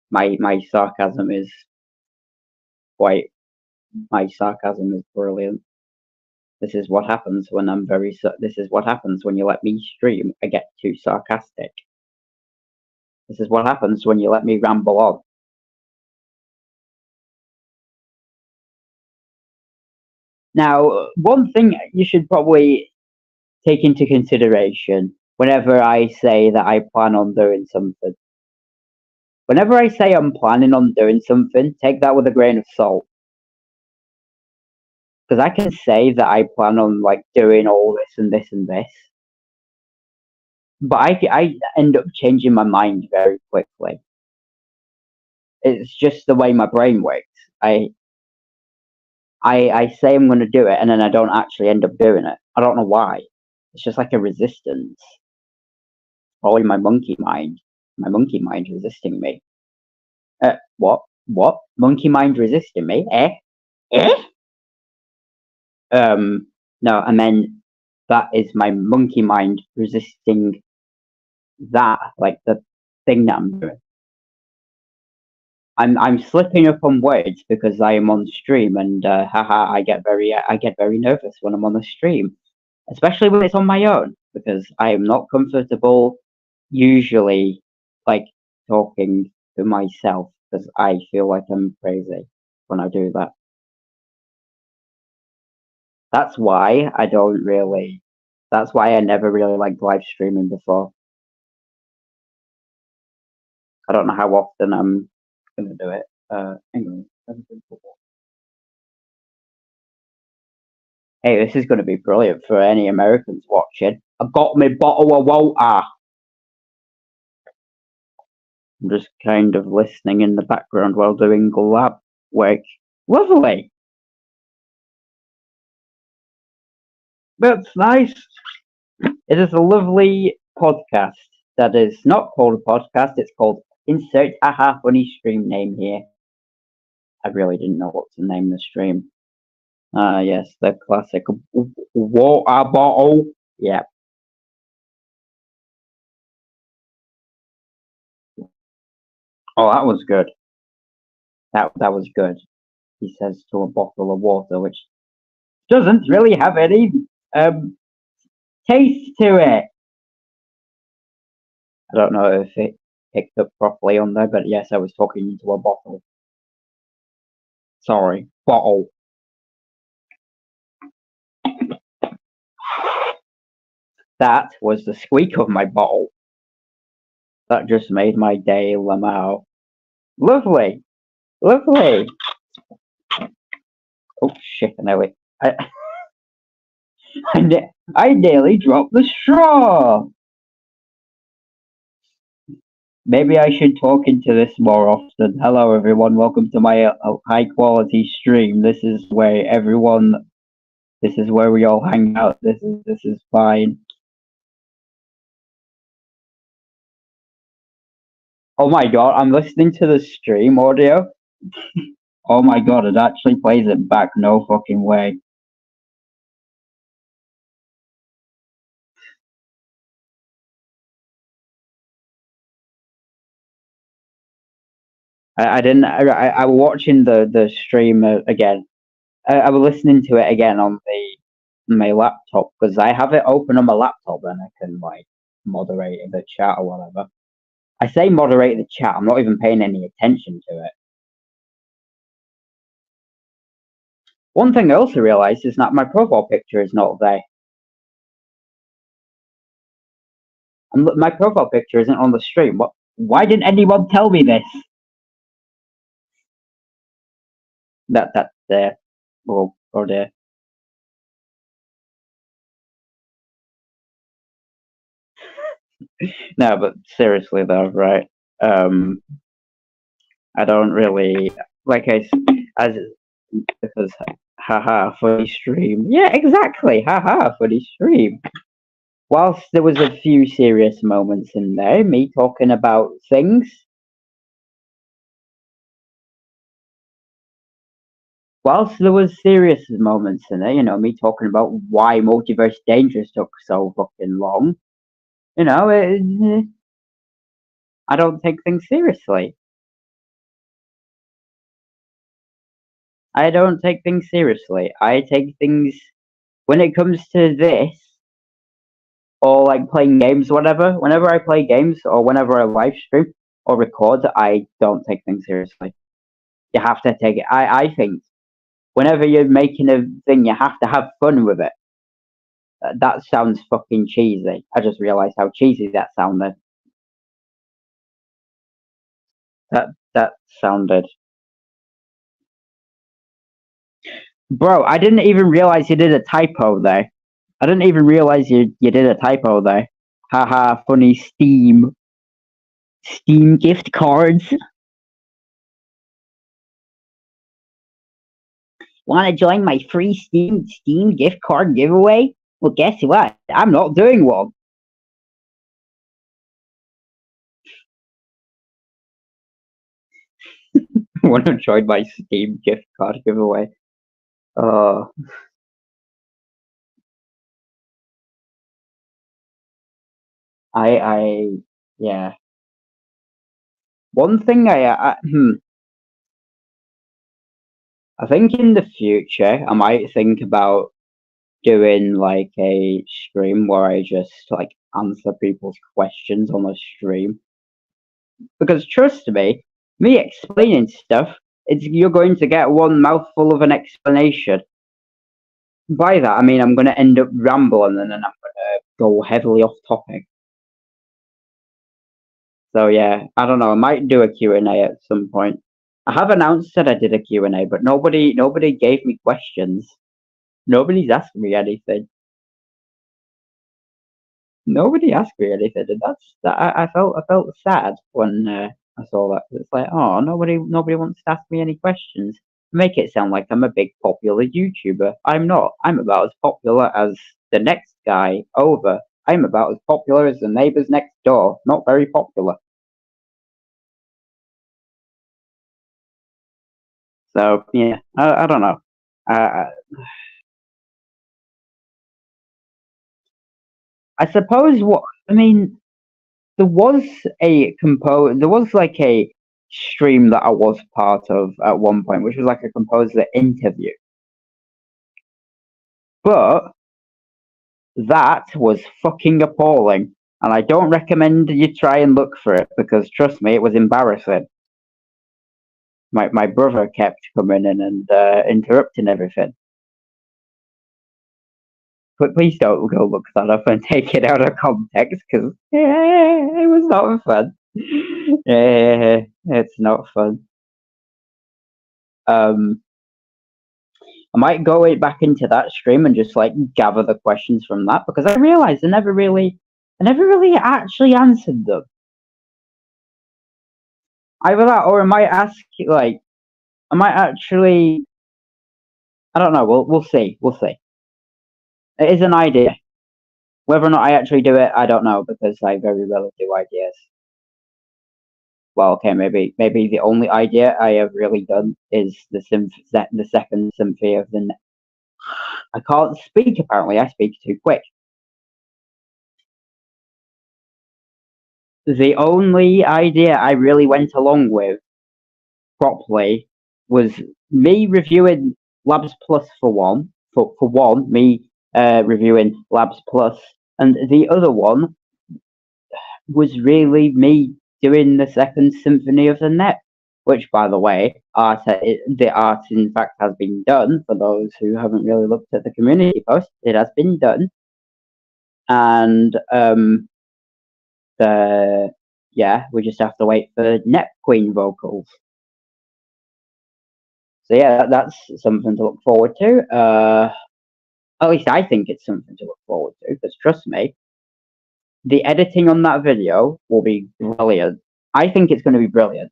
A: My sarcasm is brilliant. This is what happens when this is what happens when you let me stream. I get too sarcastic. This is what happens when you let me ramble on. Now, one thing you should probably take into consideration whenever I say that I plan on doing something. Whenever I say I'm planning on doing something, take that with a grain of salt. Because I can say that I plan on like doing all this and this and this, but I end up changing my mind very quickly. It's just the way my brain works. I say I'm going to do it, and then I don't actually end up doing it. I don't know why. It's just like a resistance. Probably my monkey mind. My monkey mind resisting me. What? What? Monkey mind resisting me? No, I meant that is my monkey mind resisting that, like the thing that I'm doing. I'm slipping up on words because I am on stream, and I get very nervous when I'm on the stream, especially when it's on my own, because I am not comfortable usually like talking to myself, because I feel like I'm crazy when I do that. That's why I don't really. That's why I never really liked live streaming before. I don't know how often I'm gonna do it. Anyway, hey, this is gonna be brilliant for any Americans watching. I got my bottle of water. I'm just kind of listening in the background while doing lab work. Lovely. That's nice. It is a lovely podcast that is not called a podcast, it's called Insert Aha Funny Stream name here. I really didn't know what to name the stream. Yes, the classic water bottle. Yeah. Oh, that was good. That was good. He says to a bottle of water, which doesn't really have any taste to it. I don't know if it picked up properly on there, but yes, I was talking into a bottle. Sorry, bottle. That was the squeak of my bottle. That just made my day, Lamau. Lovely, lovely. Oh shit! I know it. I nearly dropped the straw. Maybe I should talk into this more often. Hello, everyone. Welcome to my high quality stream. This is where everyone. This is where we all hang out. This is fine. Oh my god! I'm listening to the stream audio. Oh my god! It actually plays it back. No fucking way. I didn't. I was watching the stream again. I was listening to it again on my laptop because I have it open on my laptop and I can like moderate the chat or whatever. I say moderate the chat. I'm not even paying any attention to it. One thing I also realized is that my profile picture is not there. My profile picture isn't on the stream. What? Why didn't anyone tell me this? That's there. Oh dear. No, but seriously though, right? I don't really like as because haha funny stream. Yeah, exactly. Haha funny stream. Whilst there was a few serious moments in there, me talking about things. Whilst there was serious moments in there, me talking about why Multiverse Dangers took so fucking long. I don't take things seriously. I don't take things seriously. I take things when it comes to this or like playing games, whatever. Whenever I play games or whenever I live stream or record, I don't take things seriously. You have to take it. I think whenever you're making a thing, you have to have fun with it. That sounds fucking cheesy. I just realized how cheesy that sounded. That sounded. Bro, I didn't even realize you did a typo there. I didn't even realize you did a typo there. Haha, funny Steam gift cards. Want to join my free Steam gift card giveaway? Well, guess what? I'm not doing one. Want to join my Steam gift card giveaway? Yeah. One thing I think in the future I might think about doing like a stream where I just like answer people's questions on the stream. Because trust me explaining stuff, you're going to get one mouthful of an explanation. By that I mean I'm going to end up rambling and then I'm going to go heavily off topic. So yeah, I don't know. I might do a Q&A at some point. I have announced that I did a Q&A, but nobody gave me questions. Nobody's asked me anything. Nobody asked me anything, and I felt sad when I saw that. It's like, oh, nobody wants to ask me any questions. Make it sound like I'm a big popular YouTuber. I'm not. I'm about as popular as the next guy over. I'm about as popular as the neighbors next door. Not very popular. So yeah, I don't know. I suppose what I mean. There was there was like a stream that I was part of at one point, which was like a composer interview. But that was fucking appalling. And I don't recommend you try and look for it because trust me, it was embarrassing. My brother kept coming in and interrupting everything. But please don't go look that up and take it out of context because it was not fun. It's not fun. I might go back into that stream and just like gather the questions from that because I realized I never really actually answered them. Either that or I might ask like I might actually I don't know, we'll see. We'll see. It is an idea. Whether or not I actually do it, I don't know because I very rarely do ideas. Well, okay, maybe the only idea I have really done is the second symphony of the. I can't speak. Apparently, I speak too quick. The only idea I really went along with properly was me reviewing Labs Plus for one. For one, me reviewing Labs Plus, and the other one was really me doing the second symphony of the net, which, by the way, the art in fact has been done. For those who haven't really looked at the community post, it has been done, and we just have to wait for Net Queen vocals. So yeah, that's something to look forward to. At least I think it's something to look forward to, because trust me, the editing on that video will be brilliant. I think it's going to be brilliant.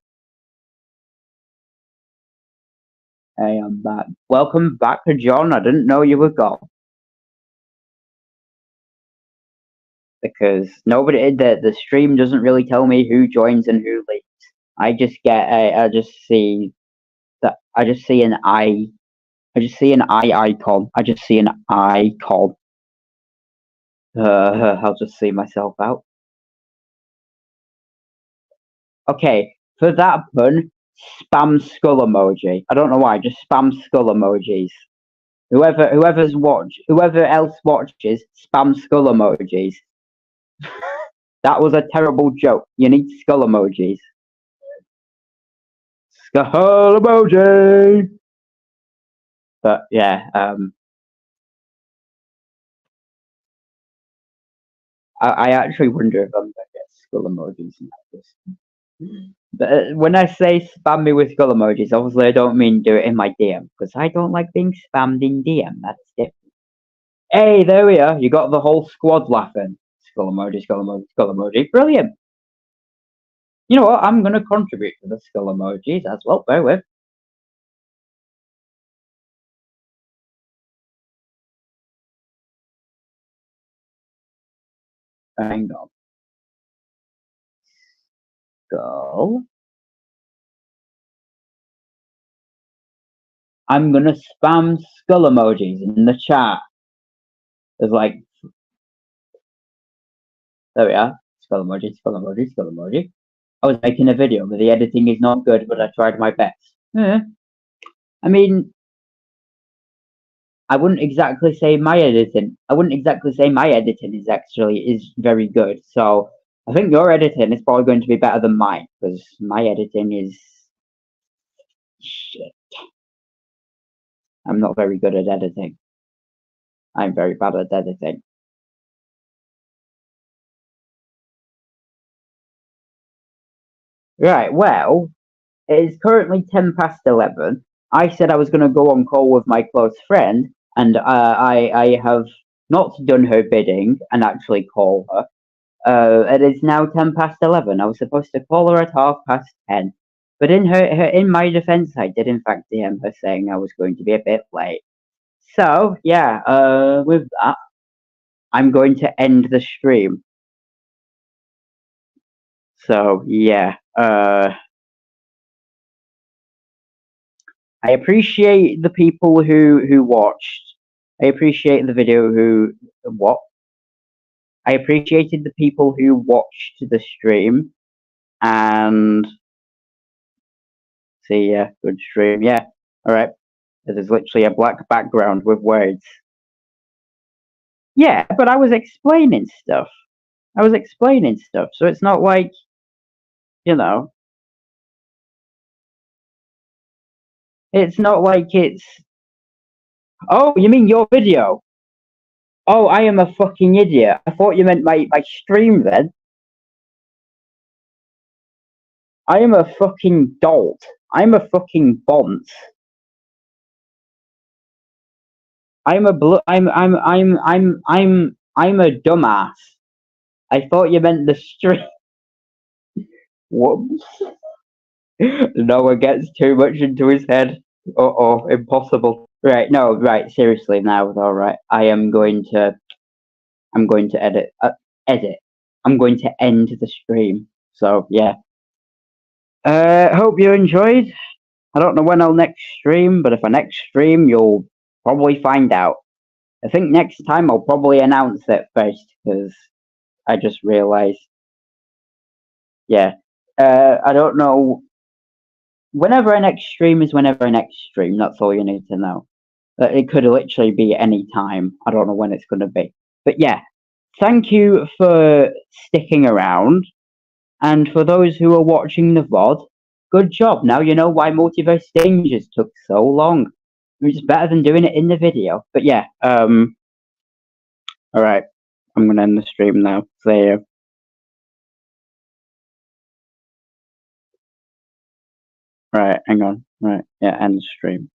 A: Hey, I'm back. Welcome back, John. I didn't know you were gone. Because the stream doesn't really tell me who joins and who leaves. I just see an eye. I just see an eye icon. I just see an icon. I'll just see myself out. Okay, for that pun, spam skull emoji. I don't know why, just spam skull emojis. Whoever else watches, spam skull emojis. That was a terrible joke. You need skull emojis. Skull emoji. But yeah, I actually wonder if I'm gonna get skull emojis like this. But when I say spam me with skull emojis, obviously I don't mean do it in my DM because I don't like being spammed in DM. That's different. Hey, there we are. You got the whole squad laughing. Skull emoji, skull emoji, skull emoji. Brilliant. You know what? I'm gonna contribute to the skull emojis as well. Bear with. Hang on. Skull. I'm gonna spam skull emojis in the chat. There's like, there we are. Skull emoji, skull emoji, skull emoji. I was making a video, but the editing is not good, but I tried my best. I mean, I wouldn't exactly say my editing is very good. So I think your editing is probably going to be better than mine because my editing is shit. I'm not very good at editing. I'm very bad at editing. Right, well, it is currently 11:10. I said I was going to go on call with my close friend, and I have not done her bidding and actually call her. It is now 11:10. I was supposed to call her at 10:30, but in my defense, I did in fact DM her saying I was going to be a bit late. So yeah, with that, I'm going to end the stream. So yeah, I appreciate the people who watched. I appreciate the video who what. I appreciated the people who watched the stream, and see, yeah, good stream, yeah. All right, there's literally a black background with words. Yeah, but I was explaining stuff. So it's not like, you know, it's not like it's. Oh, you mean your video? Oh, I am a fucking idiot. I thought you meant my stream then. I am a fucking dolt. I'm a fucking bont. I'm a I'm a dumbass. I thought you meant the stream. Whoops. Noah gets too much into his head. Uh-oh, impossible. Right, no, right, seriously now, though, right. I'm going to edit. Edit. I'm going to end the stream. So, yeah. Hope you enjoyed. I don't know when I'll next stream, but if I next stream, you'll probably find out. I think next time I'll probably announce it first, because I just realized. Yeah. I don't know. Whenever I next stream is whenever I next stream. That's all you need to know. It could literally be any time. I don't know when it's going to be. But yeah, thank you for sticking around. And for those who are watching the VOD, good job. Now you know why Multiverse Dangers took so long. It's better than doing it in the video. But yeah, alright. I'm going to end the stream now. See you. Right, hang on. Right, yeah, end the stream.